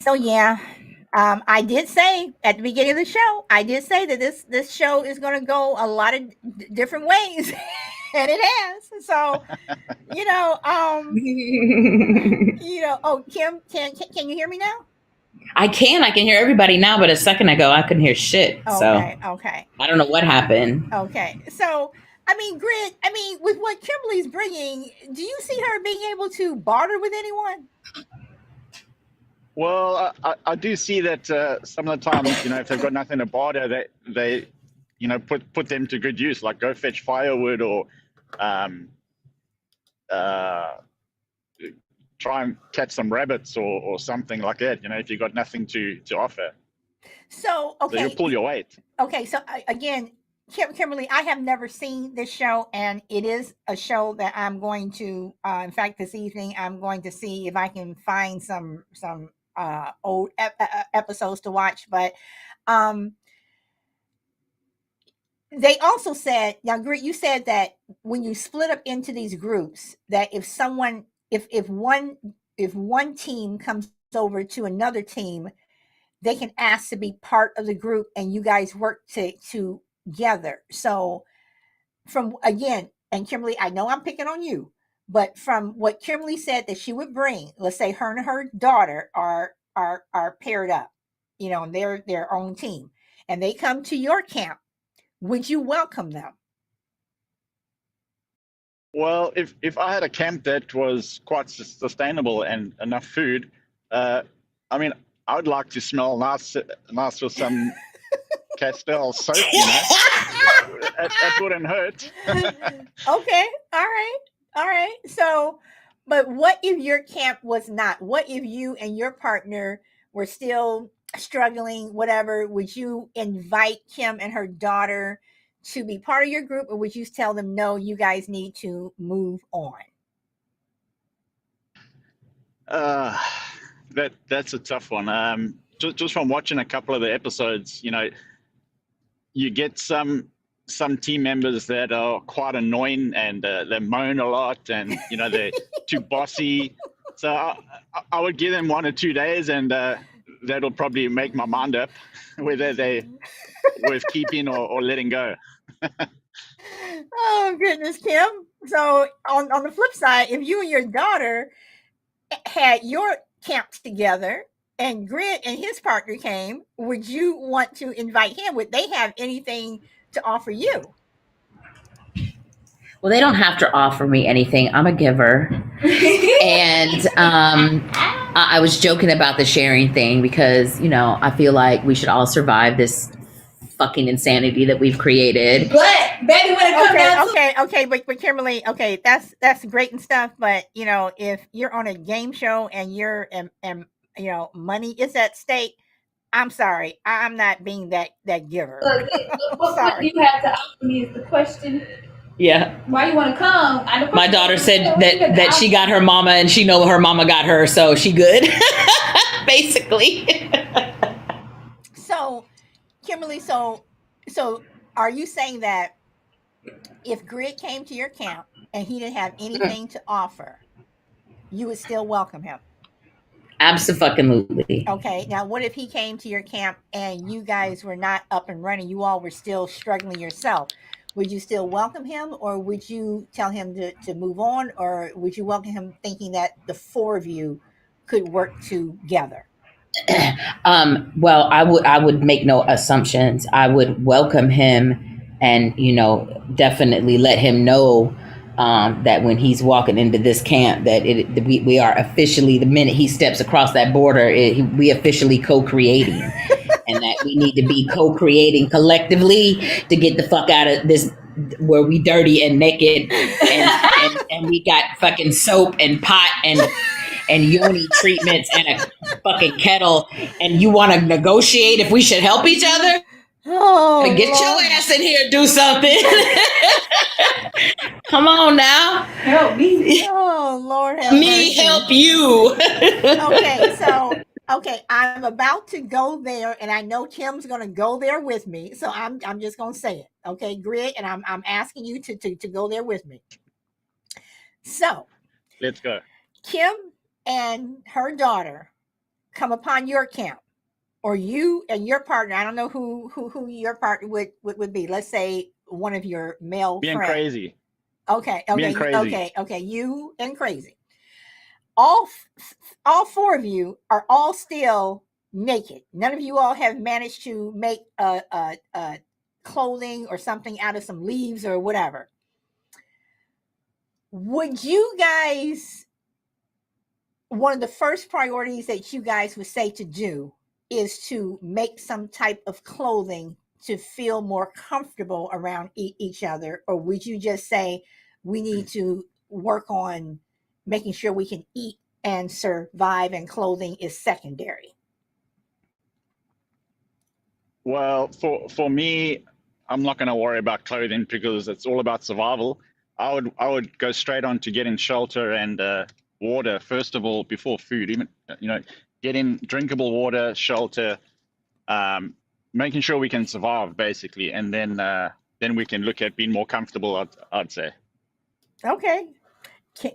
So yeah, I did say at the beginning of the show, I did say that this show is going to go a lot of different ways, and it has. So Oh, Kim, can you hear me now? I can hear everybody now, but a second ago I couldn't hear shit. Okay. So I don't know what happened. Okay. So Grit, with what Kimberly's bringing, do you see her being able to barter with anyone? Well, I do see that some of the times, if they've got nothing to barter, they put them to good use, like go fetch firewood or try and catch some rabbits or something like that, if you've got nothing to offer. So, okay. So you'll pull your weight. Okay, so again, Kimberly, I have never seen this show, and it is a show that I'm going to. In fact, this evening I'm going to see if I can find some old episodes to watch. But they also said, now, Grit, you said that when you split up into these groups, that if one team comes over to another team, they can ask to be part of the group and you guys work together. So from again, and Kimberly, I know I'm picking on you, but from what Kimberly said that she would bring, let's say her and her daughter are paired up, you know, and they're their own team, and they come to your camp, would you welcome them? Well, if I had a camp that was quite sustainable and enough food, I mean, I would like to smell nice with some Castile soap, you know. That wouldn't hurt. Okay, all right. So, but what if your camp was not? What if you and your partner were still struggling, whatever? Would you invite Kim and her daughter to be part of your group, or would you tell them, no, you guys need to move on? That's a tough one. Just from watching a couple of the episodes, you know, you get some team members that are quite annoying and they moan a lot, and you know they're too bossy. So I would give them 1 or 2 days, and that'll probably make my mind up whether they're worth keeping or letting go. Oh goodness, Kim. So on the flip side, if you and your daughter had your camps together and Grant and his partner came, would you want to invite him? Would they have anything to offer you? Well, they don't have to offer me anything. I'm a giver. And I was joking about the sharing thing because, you know, I feel like we should all survive this fucking insanity that we've created. But baby, when it comes down to Okay, but Kimberly, okay, that's great and stuff, but you know, if you're on a game show and you're and you know, money is at stake, I'm sorry, I'm not being that giver. what you have to ask me is the question. Yeah. Why you want to come? My daughter said that she got her mama and she know her mama got her, so she good. Basically. So, Kimberly, so are you saying that if Grit came to your camp and he didn't have anything to offer, you would still welcome him? Absolutely. Okay. Now, what if he came to your camp and you guys were not up and running? You all were still struggling yourself. Would you still welcome him, or would you tell him to move on, or would you welcome him thinking that the four of you could work together? Well, I would make no assumptions. I would welcome him and, you know, definitely let him know that when he's walking into this camp, that we are officially, the minute he steps across that border, we officially co-creating. And that we need to be co-creating collectively to get the fuck out of this where we dirty and naked and we got fucking soap and pot and yoni treatments and a fucking kettle, and you want to negotiate if we should help each other? Oh, get Lord. your ass in here, do something. Come on now. help me. Oh, Lord have Me mercy. help you. Okay, I'm about to go there, and I know Tim's going to go there with me. So I'm just going to say it. Okay, Greg, and I'm asking you to go there with me. So Let's go. Kim and her daughter come upon your camp, or you and your partner. I don't know who your partner would be. Let's say one of your male Being friends. crazy. Okay. Being crazy. Okay. You and crazy. All four of you are all still naked. None of you all have managed to make a clothing or something out of some leaves or whatever. Would you guys, one of the first priorities that you guys would say to do is to make some type of clothing to feel more comfortable around each other? Or would you just say we need to work on making sure we can eat and survive, and clothing is secondary? Well, for me, I'm not going to worry about clothing because it's all about survival. I would go straight on to getting shelter and water first of all before food. Even, you know, getting drinkable water, shelter, making sure we can survive basically, and then we can look at being more comfortable. I'd say. Okay,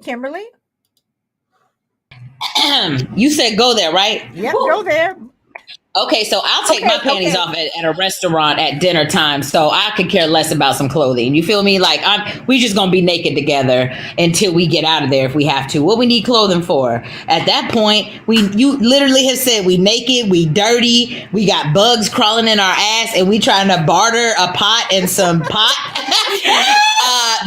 Kimberly. You said go there, right? Yep, go there. Okay, so I'll take my panties Okay. off at a restaurant at dinner time, so I could care less about some clothing. You feel me? Like we just gonna be naked together until we get out of there if we have to. What we need clothing for? At that point, you literally have said we naked, we dirty, we got bugs crawling in our ass, and we trying to barter a pot and some pot.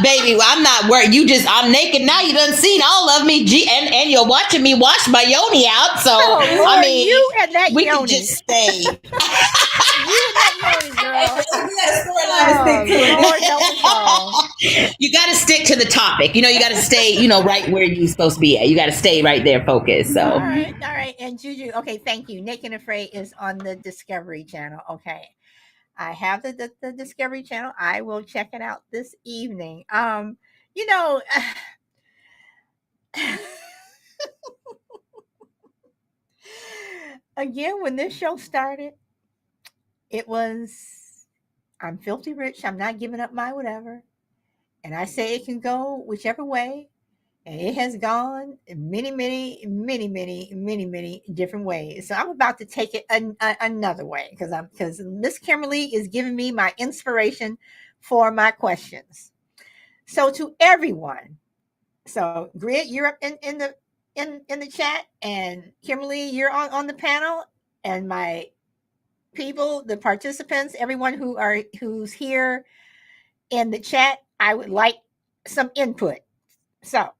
Baby, I'm not worried. I'm naked now. You done seen all of me, and you're watching me wash my yoni out. So Oh, Lord, I mean, you and that we yoni. can just stay. You and that yoni, girl. We Lord help us all. You got to stick to the topic. You got to stay, right where you're supposed to be at. You got to stay right there focused. So, all right. And Juju, okay, thank you. Naked and Afraid is on the Discovery Channel. Okay. I have the Discovery Channel. I will check it out this evening. Again, when this show started, it was, I'm filthy rich. I'm not giving up my whatever. And I say it can go whichever way. And it has gone many, many, many, many, many, many different ways. So I'm about to take it another way because Miss Kimberly is giving me my inspiration for my questions. So to everyone, so Grit, you're up in the chat, and Kimberly, you're on the panel, and my people, the participants, everyone who's here in the chat, I would like some input. So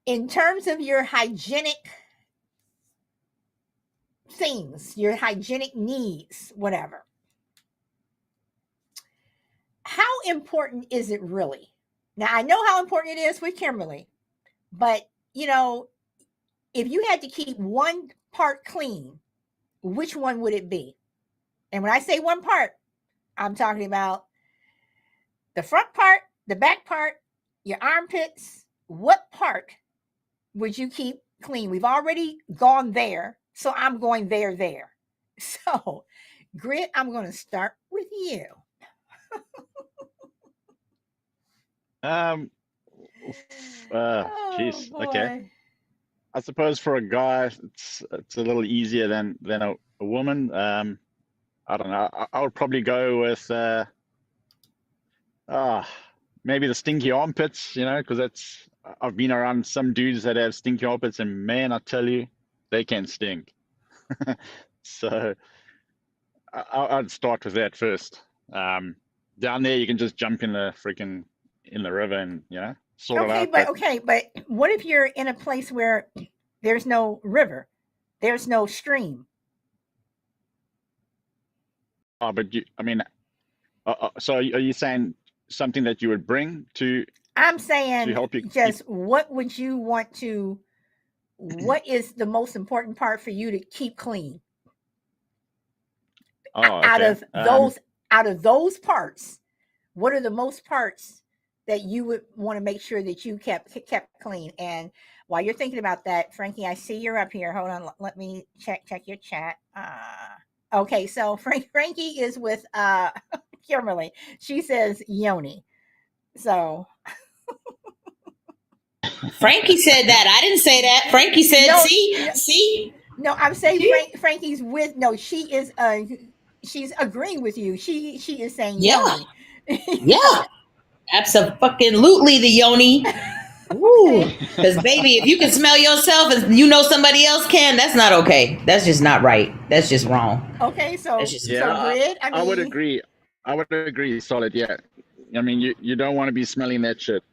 in terms of your hygienic things, your hygienic needs, whatever, how important is it really? Now, I know how important it is with Kimberly, but if you had to keep one part clean, which one would it be? And when I say one part, I'm talking about the front part, the back part, your armpits. What part would you keep clean? We've already gone there, so I'm going there. So, Grit, I'm going to start with you. Jeez. Okay. I suppose for a guy, it's a little easier than a woman. I don't know. I would probably go with maybe the stinky armpits. Because I've been around some dudes that have stinky armpits, and man, I tell you, they can stink. So I'd start with that first. Down there, you can just jump in the river and sort it out. But what if you're in a place where there's no river, there's no stream? Oh, but so are you saying something that you would bring to? I'm saying to help you just what would you want to? What is the most important part for you to keep clean? Oh, okay. Out of those parts, what are the most parts that you would want to make sure that you kept clean? And while you're thinking about that, Frankie, I see you're up here. Hold on, let me check your chat. Okay, so Frankie is with Kimberly. She says yoni. So Frankie said that. I didn't say that. Frankie said, No, see. No, I'm saying Frankie's with. No, she is. She's agreeing with you. She is saying Yeah. yoni. Yeah. Absolutely, the yoni. Ooh, because baby, if you can smell yourself and somebody else can, that's not okay. That's just not right. That's just wrong. Okay, so Grid, I would agree. Solid, yeah. I mean, you don't want to be smelling that shit.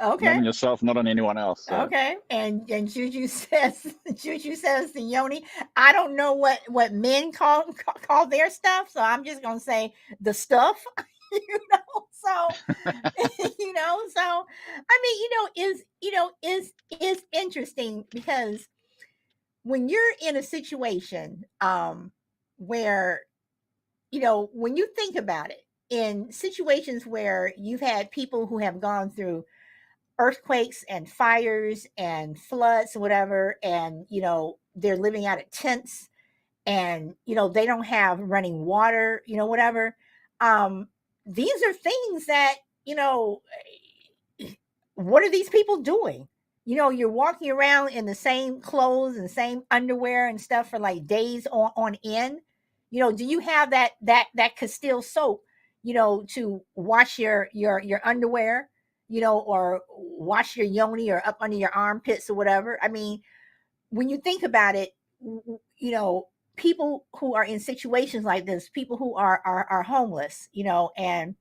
Okay. Not on yourself, not on anyone else. So. Okay, and Juju says the yoni. I don't know what men call their stuff, so I'm just gonna say the stuff. So so I mean, is interesting because when you're in a situation where when you think about it, in situations where you've had people who have gone through earthquakes and fires and floods, whatever, and they're living out of tents, and they don't have running water, whatever. These are things that what are these people doing? you're walking around in the same clothes and same underwear and stuff for like days on end. Do you have that Castile soap, to wash your underwear, or wash your yoni or up under your armpits or whatever? I mean, when you think about it, people who are in situations like this, people who are homeless, and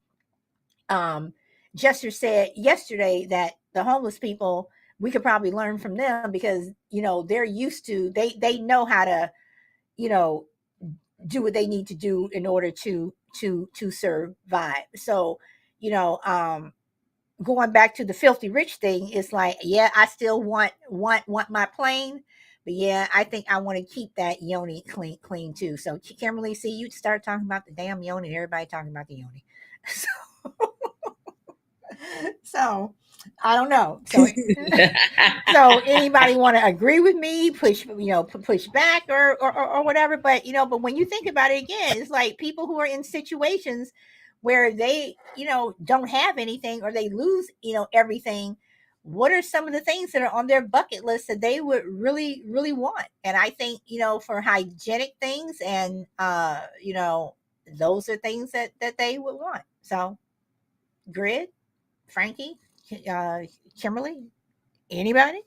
Jester said yesterday that the homeless people, we could probably learn from them because they're used to, they know how to do what they need to do in order to survive. So going back to the filthy rich thing, it's like, yeah, I still want my plane, but yeah, I think I want to keep that yoni clean too. So Kimberly, see, you start talking about the damn yoni and everybody talking about the yoni. So I don't know. So so anybody want to agree with me, push back or whatever, but but when you think about it again, it's like people who are in situations where they don't have anything, or they lose everything. What are some of the things that are on their bucket list that they would really want? And I think for hygienic things, and those are things that they would want. So Grid, Frankie, Kimberly, anybody?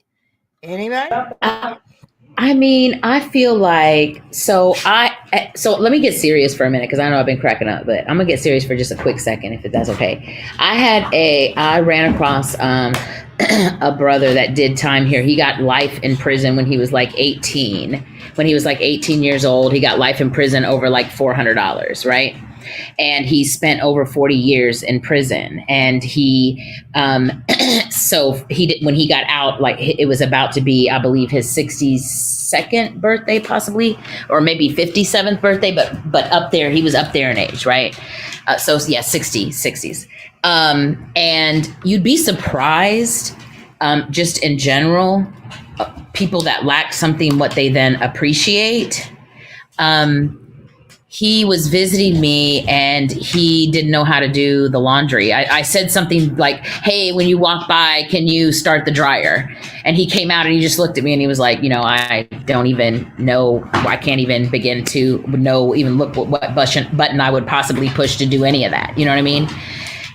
I mean, I feel like, so let me get serious for a minute, because I know I've been cracking up, but I'm gonna get serious for just a quick second, if that's okay. I ran across a brother that did time here. He got life in prison when he was like 18. When he was like 18 years old, he got life in prison over like $400, right? And he spent over 40 years in prison. And he, so he did, when he got out, like it was about to be, I believe, his 62nd birthday, possibly, or maybe 57th birthday, but up there, he was up there in age, right? So yeah, 60s. And you'd be surprised, just in general, people that lack something, what they then appreciate. He was visiting me and he didn't know how to do the laundry. I said something like, hey, when you walk by, can you start the dryer? And he came out and he just looked at me and he was like, I don't even know, I can't even begin to look what button I would possibly push to do any of that. You know what I mean?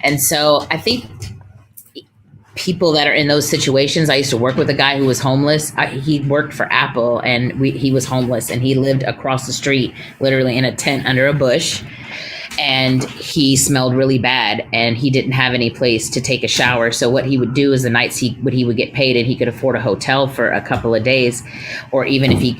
And so I think people that are in those situations, I used to work with a guy who was homeless. He worked for Apple, and he was homeless, and he lived across the street, literally in a tent under a bush. And he smelled really bad, and he didn't have any place to take a shower. So what he would do is the nights he would get paid, and he could afford a hotel for a couple of days, or even if he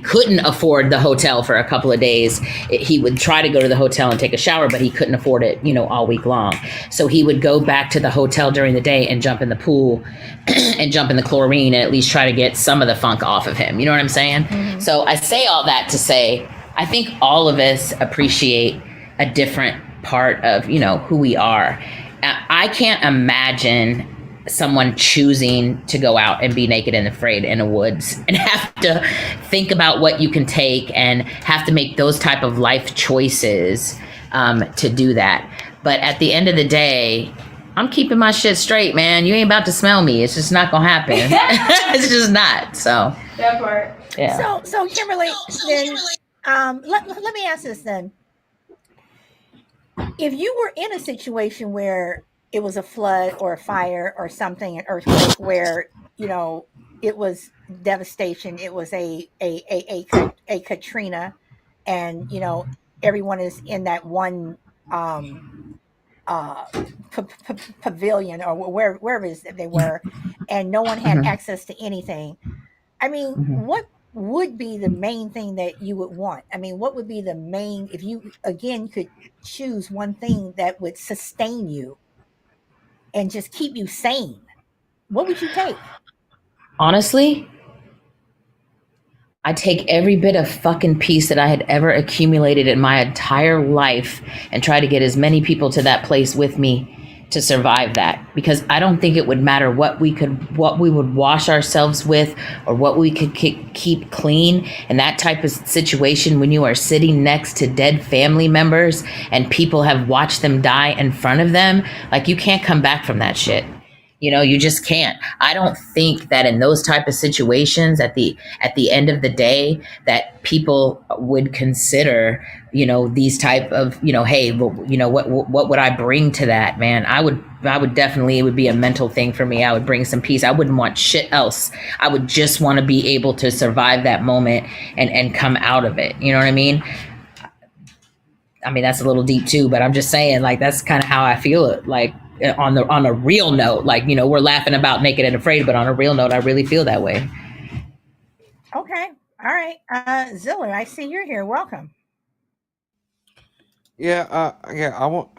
couldn't afford the hotel for a couple of days, he would try to go to the hotel and take a shower, but he couldn't afford it, all week long. So he would go back to the hotel during the day and jump in the pool and jump in the chlorine and at least try to get some of the funk off of him. You know what I'm saying? Mm-hmm. So I say all that to say, I think all of us appreciate a different part of, who we are. I can't imagine someone choosing to go out and be naked and afraid in the woods and have to think about what you can take and have to make those type of life choices to do that. But at the end of the day, I'm keeping my shit straight, man. You ain't about to smell me. It's just not gonna happen. It's just not. So that part. Yeah. So Kimberly, then. Let me ask this then. If you were in a situation where it was a flood or a fire or something, an earthquake, where it was devastation, it was a Katrina, and everyone is in that one pavilion or wherever it is that they were, and no one had access to anything. I mean, what would be the main thing that you would want? I mean, what would be the main, if you again could choose one thing that would sustain you and just keep you sane, what would you take? Honestly, I take every bit of fucking peace that I had ever accumulated in my entire life and try to get as many people to that place with me to survive that, because I don't think it would matter what we would wash ourselves with or what we could keep clean in that type of situation. When you are sitting next to dead family members and people have watched them die in front of them, like, you can't come back from that shit. You just can't. I don't think that in those type of situations at the end of the day that people would consider, these type of, hey, well, what would I bring to that, man? I would definitely, it would be a mental thing for me. I would bring some peace. I wouldn't want shit else. I would just want to be able to survive that moment and come out of it. You know what I mean? I mean, that's a little deep too, but I'm just saying, like, that's kind of how I feel it. Like, on a real note, like, we're laughing about Naked and Afraid, but on a real note, I really feel that way. Okay. All right. Ziller, I see you're here. Welcome. Yeah, I want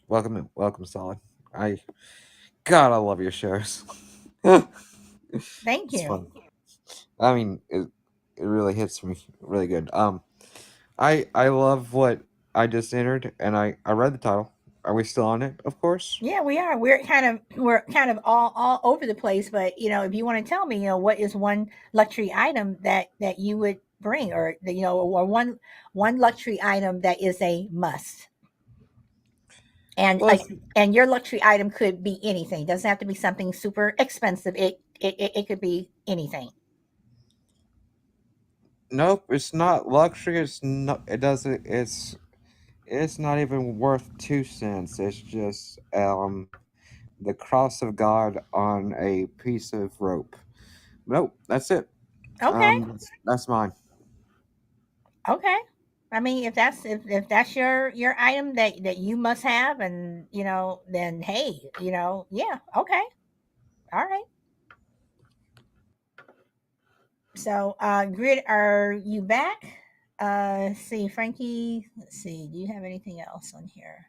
welcome, Solid. God, I love your shows. Thank It's you. fun. I mean, it really hits me really good. I love what I just entered, and I read the title. Are we still on it? Of course. Yeah, we are. We're kind of all over the place. But if you want to tell me, what is one luxury item that you would bring, or or one luxury item that is a must. And Well, and your luxury item could be anything. It doesn't have to be something super expensive. It could be anything. nope, it's not luxury. It's not. It doesn't. It's not even worth 2 cents. It's just the cross of God on a piece of rope. Nope, that's it. Okay. That's mine. Okay. I mean, if that's your item that you must have, and then hey, yeah, okay, all right. So, Grid, are you back? See, Frankie. Let's see. Do you have anything else on here?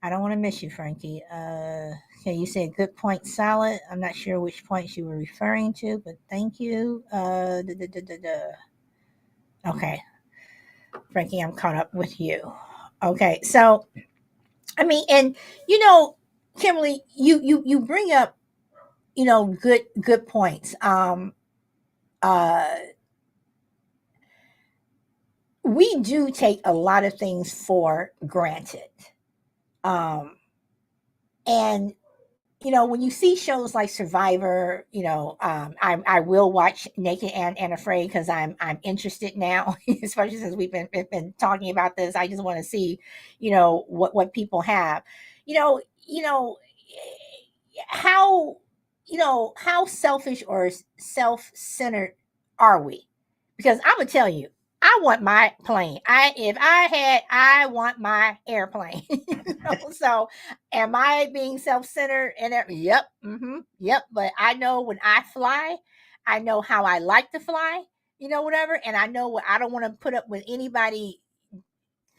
I don't want to miss you, Frankie. Okay, you said good point, solid. I'm not sure which points you were referring to, but thank you. Okay, Frankie, I'm caught up with you. Okay, so I mean, and Kimberly, you bring up good points. Uh, we do take a lot of things for granted, and when you see shows like Survivor, I will watch Naked and Afraid because I'm interested now, especially since we've been talking about this. I just want to see, what people have, you know, you know, how how selfish or self-centered are we? Because I'm gonna tell you, I want my plane. I want my airplane. So am I being self-centered and yep, yep. But I know when I fly, I know how I like to fly, whatever, and I know what I don't want to put up with anybody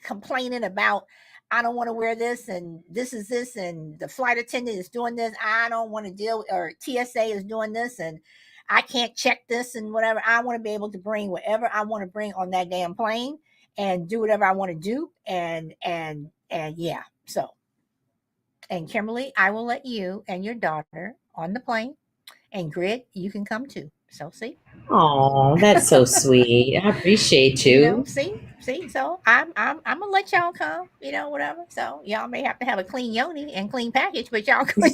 complaining about. I don't want to wear this, and this is this, and the flight attendant is doing this. I don't want to deal, or TSA is doing this, and I can't check this and whatever. I want to be able to bring whatever I want to bring on that damn plane and do whatever I want to do. And yeah. So, and Kimberly, I will let you and your daughter on the plane, and Grid, you can come too. So see. Oh, that's so sweet. I appreciate you. See. So I'm gonna let y'all come, whatever. So y'all may have to have a clean yoni and clean package, but y'all, but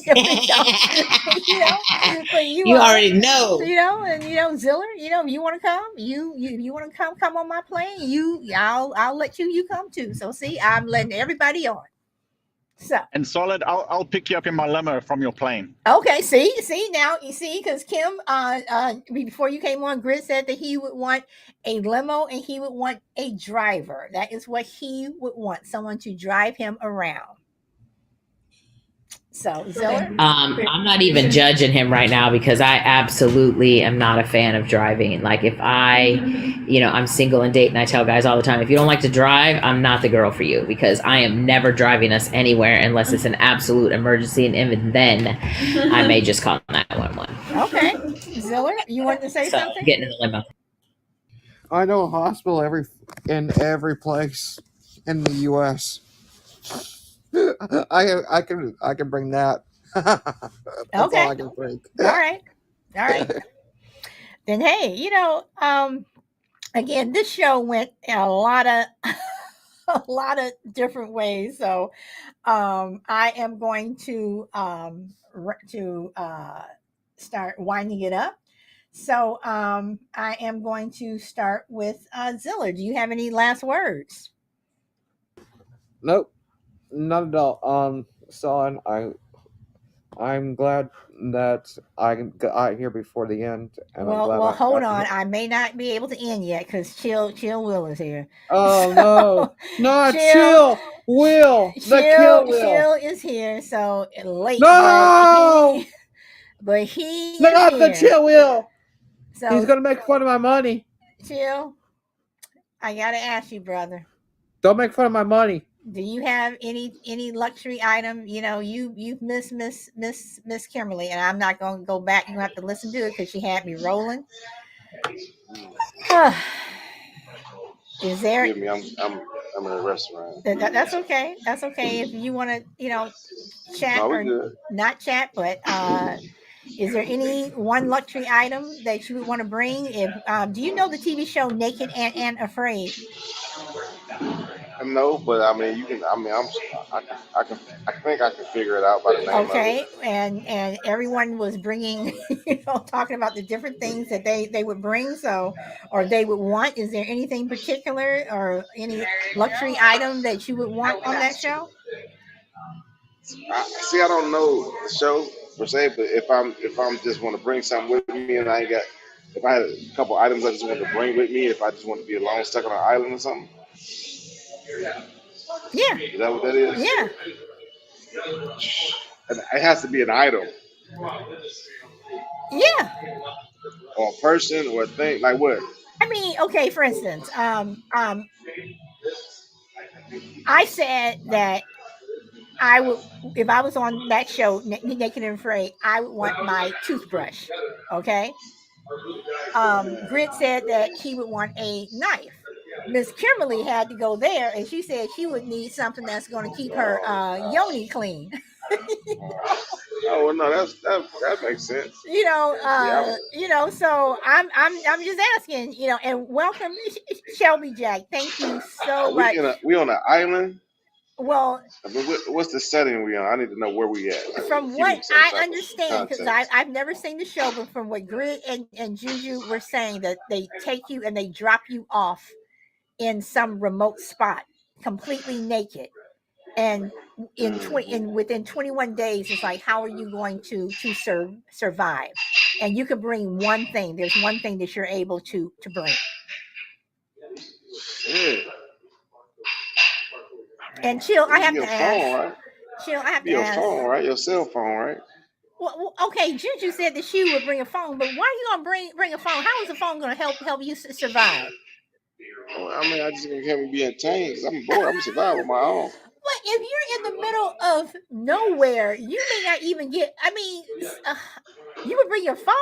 You already know. and Ziller, if you want to come, you want to come on my plane, I'll let you come too. So see, I'm letting everybody on. So And Solid, I'll pick you up in my limo from your plane. okay, see now you see, because Kim before you came on, Grid said that he would want a limo and he would want a driver. That is what he would want, someone to drive him around. So Ziller, I'm not even judging him right now because I absolutely am not a fan of driving. Like if I'm single and date, and I tell guys all the time, if you don't like to drive, I'm not the girl for you, because I am never driving us anywhere unless it's an absolute emergency, and even then, I may just call 911. Okay, Ziller, you want to say something? Getting in the limo. I know a hospital in every place in the U.S. I can bring that. That's okay. all I can bring. All right. Then hey, again, this show went a lot of a lot of different ways. So I am going to start winding it up. So I am going to start with Zilla. Do you have any last words? Nope, not at all. Son, I'm glad that I got here before the end, and I'm glad Well, I hold got to on. hear. I may not be able to end yet because Chill Will is here. Oh no, So not Chill, chill, Will, the kill Will. Chill is here. So late, No, but he is not the here. chill Will. He's So gonna make fun of my money. Chill, I gotta ask you, brother. Don't make fun of my money. Do you have any luxury item? You know, you've Miss Kimberly, and I'm not going to go back. You have to listen to it because she had me rolling. Is there? Forgive me, I'm in a restaurant. That's okay. That's okay. If you want to, chat No, we or good. not chat, but is there any one luxury item that you would want to bring? If do you know the TV show Naked and Afraid? I know, but I mean, you can. I mean, I think I can figure it out by the name of it. Okay, and everyone was bringing, talking about the different things that they would bring, so or they would want. Is there anything particular or any luxury item that you would want on that show? See, I don't know the show per se, but if I'm just want to bring something with me and I ain't got, if I had a couple items I just want to bring with me, if I just want to be alone, stuck on an island or something, Yeah, is that what that is? yeah, And it has to be an item yeah. or a person or a thing. Like what? I mean, okay, for instance, I said that I would, if I was on that show, Naked and Afraid, I would want my toothbrush. Okay. Grit said that she would want a knife. Miss Kimberly had to go there, and she said she would need something that's going to keep her yoni clean. Oh well, no, that makes sense. Yeah, So I'm just asking, and welcome, Shelby Jack. Thank you so much. we on an island. Well, I mean, what's the setting we on? I need to know where we at. Like, from give what me some I type of understand, because context. I've never seen the show, but from what Grit and Juju were saying, that they take you and they drop you off in some remote spot, completely naked, and within 21 days, it's like, how are you going to survive? And you can bring one thing. There's one thing that you're able to bring. Yeah. And Chill, I It'd be have to your ask. phone, right? Chill, I have Be to your ask. phone, right? Your cell phone, right? Well, okay, Juju said that she would bring a phone, but why are you gonna bring a phone? How is the phone gonna help you survive? Well, I mean, I just gonna have me be entertained because I'm bored. I'm gonna survive on my own. But if you're in the middle of nowhere, you may not even get. I mean, you would bring your phone.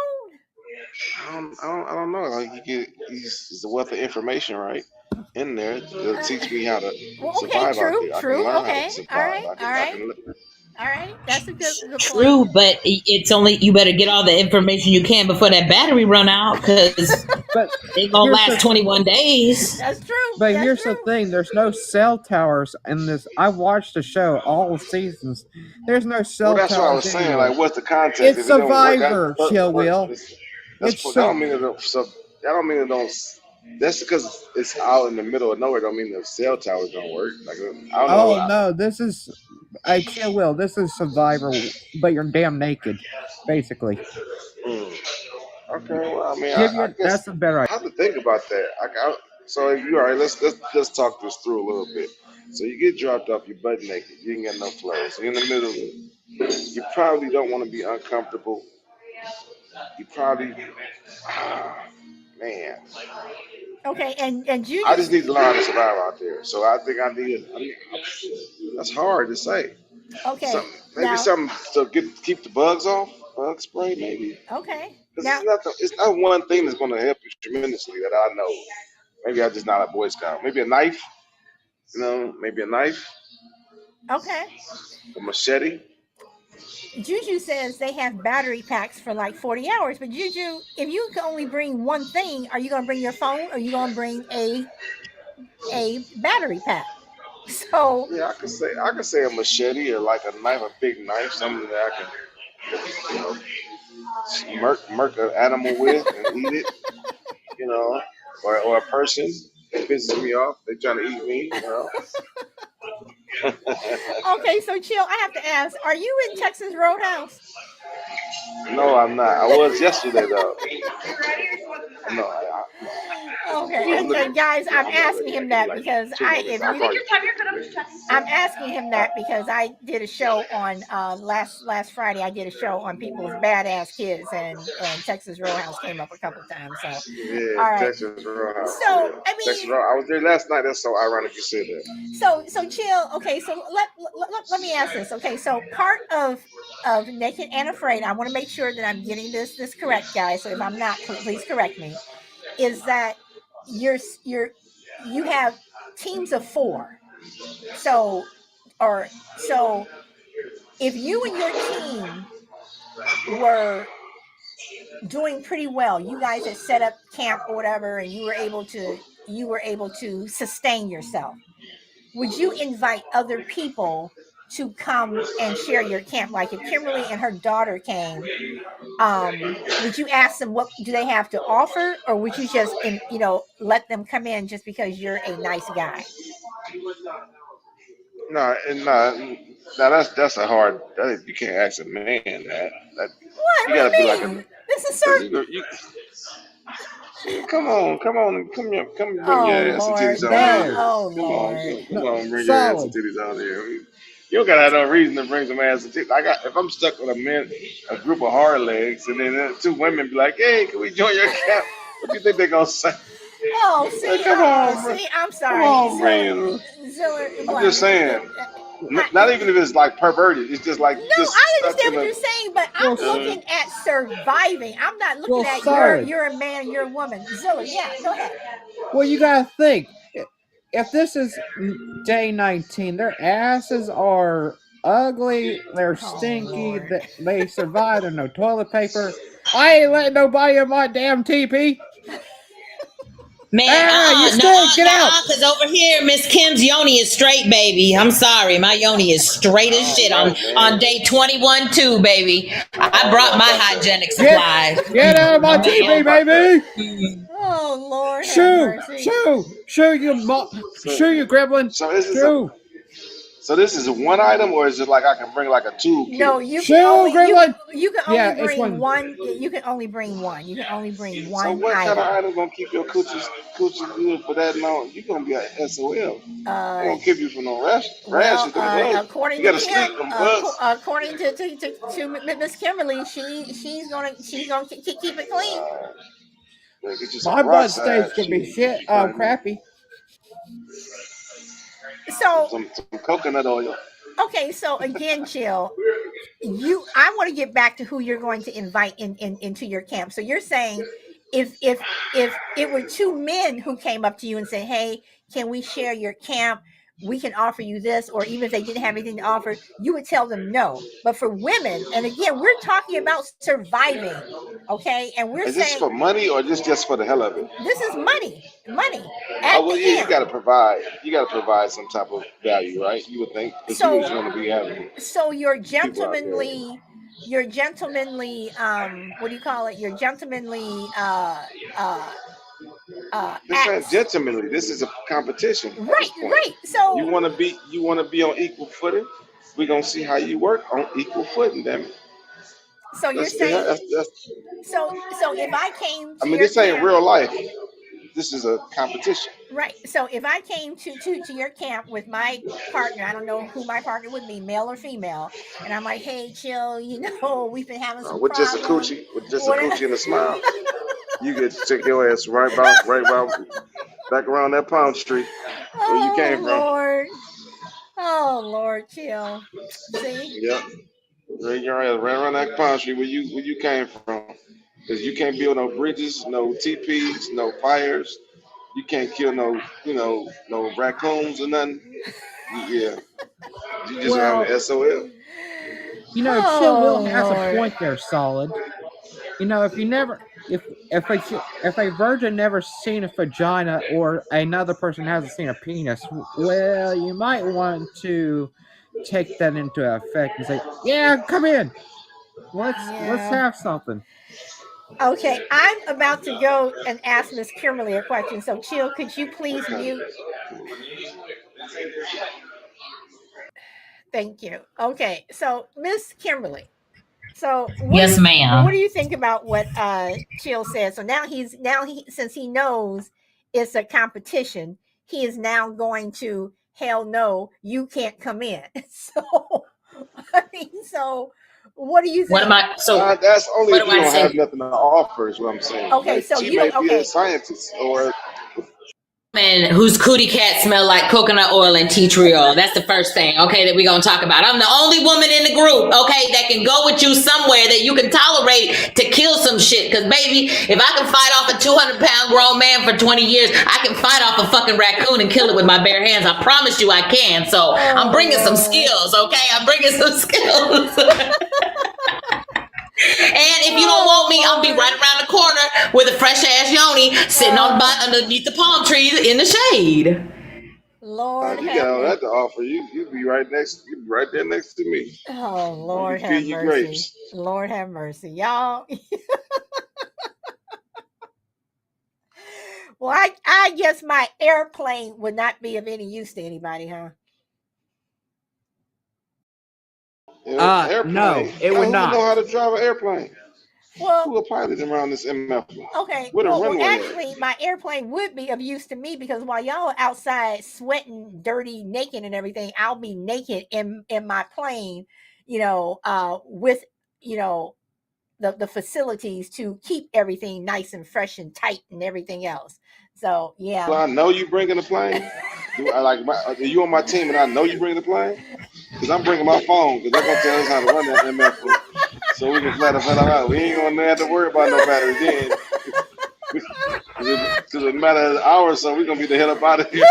I don't know. Like he's a wealth of information, right? In there, it'll teach me how to Well, okay, survive out there. I can true. learn how to Okay, all survive. right, all I right, can. all right. That's a good point. True, but it's only you better get all the information you can before that battery run out because But they gonna here's last the 21 days. That's true. but That's here's the true. thing. There's no cell towers in this. I watched the show all seasons. There's no Well, cell that's what I towers was saying. anywhere. Like, what's the context? It's If it don't work, Survivor, Chill Will. It's that don't mean it don't. So, that don't mean it don't. That's because it's out in the middle of nowhere. Don't mean the cell towers don't work. Like I don't know. oh no, this is Chill Will. This is Survivor, but you're damn naked, basically. Mm, okay, well, I mean, Give I you guess that's a better idea. I have to think about that. So if you all right, let's talk this through a little bit. So you get dropped off, you're butt naked, you ain't got no clothes, you're in the middle of it. You probably don't want to be uncomfortable. You probably, man, Okay, and I Juju. just need to learn how to survive out there. So I think I need. I mean, that's hard to say. Okay, Maybe now. something to keep the bugs off. Bug spray, maybe. Okay, Because now. it's not one thing that's going to help you tremendously that I know. Maybe I'm just not a Boy Scout. Maybe a knife, maybe a knife, Okay. a machete. Juju says they have battery packs for like 40 hours. But Juju, if you can only bring one thing, are you going to bring your phone or are you going to bring a battery pack? So Yeah, I could say a machete or like a knife, a big knife, something that I can, you know, murk an animal with and eat it, you know, or a person that pisses me off, they trying to eat me, you know. okay, so chill. I have to ask: are you in Texas Roadhouse? No, I'm not. I was yesterday though. No, no. Okay, I'm looking. guys, Yeah, I'm I'm not asking ready. I him give you that like because 2 minutes. I'll call you. I'm asking him that because I did a show on last Friday. I did a show on people's badass kids, and Texas Roadhouse came up a couple times. So, Yeah, all right. Texas Roadhouse. Yeah, So I Texas mean, Road. I was there last night. That's so ironic you said that. so chill. Okay, so let me ask this. Okay, so part of Naked and Afraid, I want to make sure that I'm getting this correct, guys. So if I'm not, please correct me. Is that you're you have teams of four. So or so if you and your team were doing pretty well, you guys had set up camp or whatever, and you were able to sustain yourself. Would you invite other people to come and share your camp? Like if Kimberly and her daughter came, would you ask them what do they have to offer, or would you just let them come in just because you're a nice guy? No, and no, no, that's a hard. You can't ask a man that. You What gotta be do like you a, mean? This is cause sir. you come here, come bring Oh your ass and titties Lord, on they. here. No, Oh Come Lord. on, come no, on, bring your ass and solid. titties on here. You don't gotta have no reason to bring some ass and titties. If I'm stuck with a group of hard legs, and then two women be like, "Hey, can we join your camp?" What do you think they gonna say? Oh, see, Come on, bro. see, I'm Come sorry, on, bring. Ziller, I'm what? just saying. I, Not even if it's like perverted. It's just like no, just I stuck understand in what a. you're saying, but Well, I'm looking at surviving. I'm not looking well, at solid. you're a man and you're a woman. Ziller, yeah, go ahead. Well, you gotta think. If this is day 19, their asses are ugly, they're Oh stinky, Lord. they survived on no toilet paper. I ain't letting nobody in my damn teepee. Man, Ah, you stink, get out! because over here, Miss Kim's yoni is straight, baby. I'm sorry, my yoni is straight as I don't shit know, on man. day 21 too, baby. I I don't brought know my about that. hygienic Get supplies. get out of my I don't know teepee, about that. baby! Oh Lord, have Shoo! mercy. Shoo! Shoo, So, shoo, you gremlin! so this is a. Shoo! So this is one item, or is it like I can bring like a toolkit? No, Shoo, gremlin! you can only Yeah, it's bring one. one. You can only bring one. You can only bring So one what kind of item. item gonna keep your coochie good for that long? You gonna be a SOL. They Uh, gonna keep you from no well, rashes, them bugs. according You to gotta sleep Kim, them bugs. according to Miss Kimberly, she's gonna keep it clean. Better get you some My blood peroxide state's gonna be shit. shit. You find that Crappy. So some coconut oil. okay, so again, chill. I want to get back to who you're going to invite into your camp. So you're saying if it were two men who came up to you and said, "Hey, can we share your camp? We can offer you this," or even if they didn't have anything to offer, you would tell them no. But for women, and again, we're talking about surviving, okay? And we're Is this saying for money or just for the hell of it? this is money at Oh well, the yeah, you camp. gotta provide. You gotta provide some type of value, right? You would think, because you just So want to be having so people out there. your gentlemanly what do you call it, your gentlemanly uh This ain't acts. gentlemanly. This is a competition at this point. Right, so You wanna be on equal footing. We're gonna see how you work on equal footing, damn it. you're That's the saying that's so if I came I to mean your this ain't camp. real life. This is a competition. Right, so if I came to your camp with my partner, I don't know who my partner would be, male or female, and I'm like, "Hey, chill, we've been having some problems." With just a What? coochie and a smile, you get to take your ass right about back around that palm tree where you came Oh from. Lord. Oh Lord, chill. See? Yep. Right your ass right around that palm tree where you came from. Cause you can't build no bridges, no teepees, no fires. You can't kill no raccoons or nothing. Yeah. You just around Well, the SOL. Chill Will Oh has a Lord. point there, solid. If if a virgin never seen a vagina or another person hasn't seen a penis, well, you might want to take that into effect and say, "Yeah, come in. Let's have something." Okay, I'm about to go and ask Miss Kimberly a question. So, Chill, could you please mute? Thank you. Okay, so Miss Kimberly. So Yes, ma'am. what do you think about what Chill said? So now he since he knows it's a competition, he is now going to hell no, you can't come in. So I mean, so what do you think? What am I? So That's only what if do you I don't have say? nothing to offer, is what I'm saying. Okay, Like, so she you may don't. be a Okay, scientist, or Man, whose cootie cat smell like coconut oil and tea tree oil. That's the first thing, okay, that we're gonna talk about. I'm the only woman in the group, okay, that can go with you somewhere that you can tolerate to kill some shit. Cause baby, if I can fight off a 200-pound grown man for 20 years, I can fight off a fucking raccoon and kill it with my bare hands. I promise you I can. So I'm bringing some skills, okay? I'm bringing some skills. And if you don't want me, I'll be right around the corner with a fresh ass yoni sitting on underneath the palm trees in the shade. Lord you have got all mercy. that to offer. You be right there next to me. Oh, Let me Lord feed have you mercy. grapes. Lord have mercy, y'all. Well, I guess my airplane would not be of any use to anybody, huh? Airplane. No, it would Who would know not. how to drive an airplane? Who Well, will pilot around this MF? okay. Where the Well, runway at? actually, my airplane would be of use to me because while y'all are outside sweating, dirty, naked, and everything, I'll be naked in my plane. With the facilities to keep everything nice and fresh and tight and everything else. So yeah. Well, I know you bringing the plane. Are you on my team and I know you bringing the plane? Because I'm bringing my phone because they're gonna tell us how to run that MF so we can flat out. We ain't gonna have to worry about no battery then. Because in a matter of an hour or so, we're gonna be the hell up out of here.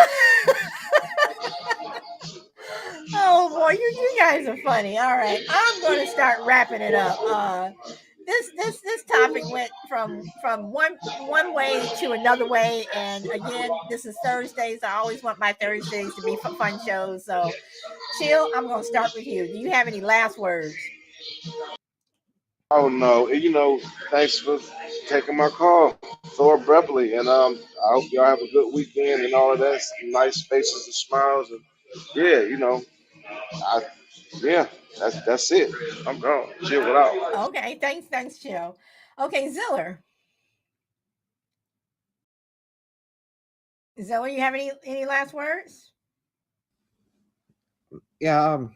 Oh boy, you guys are funny. All right, I'm going to start wrapping it up. This topic went from one way to another way, and again, this is Thursdays. I always want my Thursdays to be fun shows. So, Chill, I'm going to start with you. Do you have any last words? Oh no, thanks for taking my call so abruptly, and I hope y'all have a good weekend and all of that. Some nice faces and smiles, and yeah, I yeah, that's it. I'm gone. Chill it out. Okay, thanks, Chill. Okay, Ziller, you have any last words? Yeah,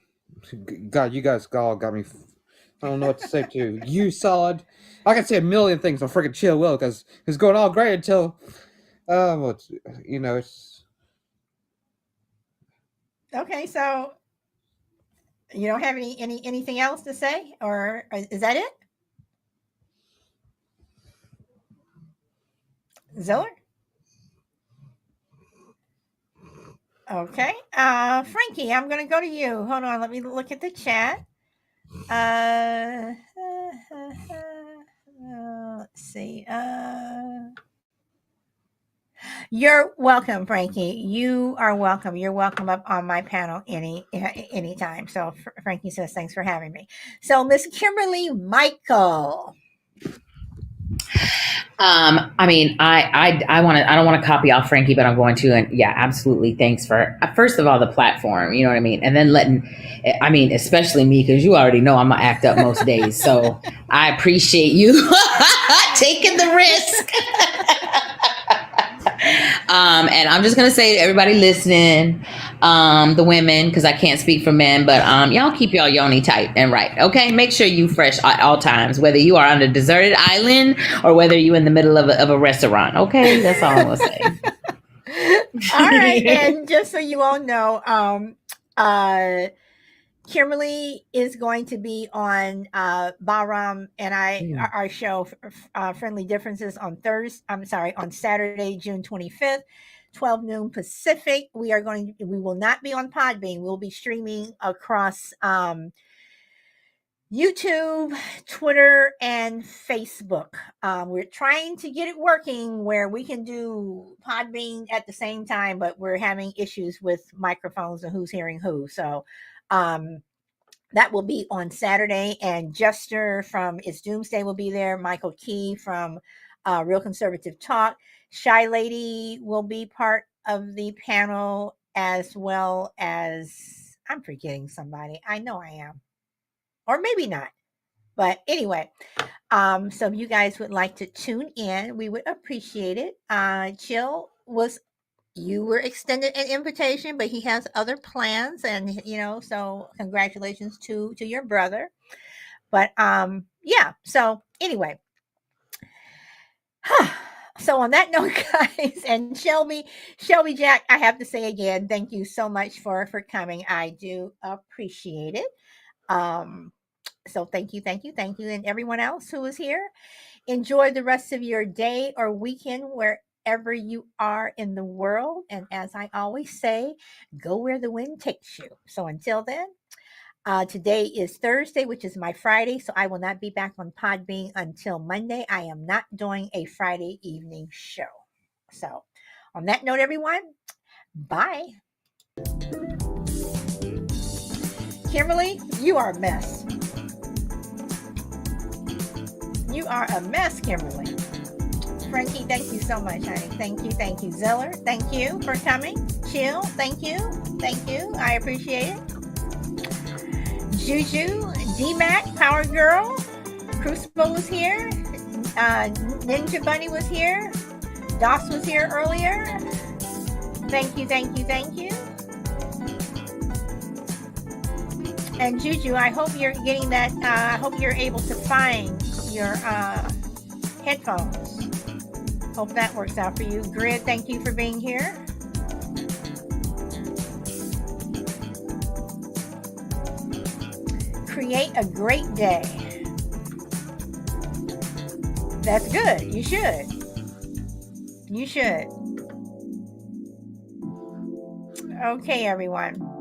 God, you guys all got me. I don't know what to say to you, Solid. I can say a million things on freaking Chill Will because it's going all great until, it's. Okay, so you don't have anything else to say, or is that it? Ziller? Okay. Frankie, I'm going to go to you. Hold on. Let me look at the chat. Let's see. You're welcome, Frankie. You are welcome. You're welcome up on my panel anytime. So Frankie says, thanks for having me. So Miss Kimberly Michael. I mean, I don't want to copy off Frankie, but I'm going to, and yeah, absolutely. Thanks for, first of all, the platform, you know what I mean? And then especially me, because you already know I'm gonna act up most days. So I appreciate you taking the risk. And I'm just gonna say to everybody listening, the women, because I can't speak for men, but y'all keep y'all yoni tight and right. Okay, make sure you fresh at all times, whether you are on a deserted island or whether you're in the middle of a restaurant. Okay, that's all I'm gonna say. All right, and just so you all know, Kimberly is going to be on Bahram and our show Friendly Differences on on Saturday, June 25th, 12 noon Pacific. We will not be on Podbean. We'll be streaming across YouTube, Twitter, and Facebook. We're trying to get it working where we can do Podbean at the same time, but we're having issues with microphones and who's hearing who. So that will be on Saturday, and Jester from It's Doomsday will be there. Michael Key from Real Conservative Talk. Shy Lady will be part of the panel, as well as, I'm forgetting somebody. I know I am. Or maybe not. But anyway, so if you guys would like to tune in, we would appreciate it. Chill you were extended an invitation, but he has other plans, and so congratulations to your brother. But yeah. So anyway, so on that note, guys, and Shelby Jack, I have to say again, thank you so much for coming. I do appreciate it. So thank you, and everyone else who is here. Enjoy the rest of your day or weekend wherever you are in the world. And as I always say, go where the wind takes you. So until then, today is Thursday, which is my Friday. So I will not be back on Podbean until Monday. I am not doing a Friday evening show. So on that note, everyone, bye. Kimberly, you are a mess. You are a mess, Kimberly. Frankie, thank you so much, honey. Thank you. Zeller, thank you for coming. Chill, thank you. I appreciate it. Juju, D-Mac, Power Girl, Crucible was here. Ninja Bunny was here. Doss was here earlier. Thank you. And Juju, I hope you're getting that. I hope you're able to find your headphones. Hope that works out for you. Grid, thank you for being here. Create a great day. That's good. You should. Okay, everyone.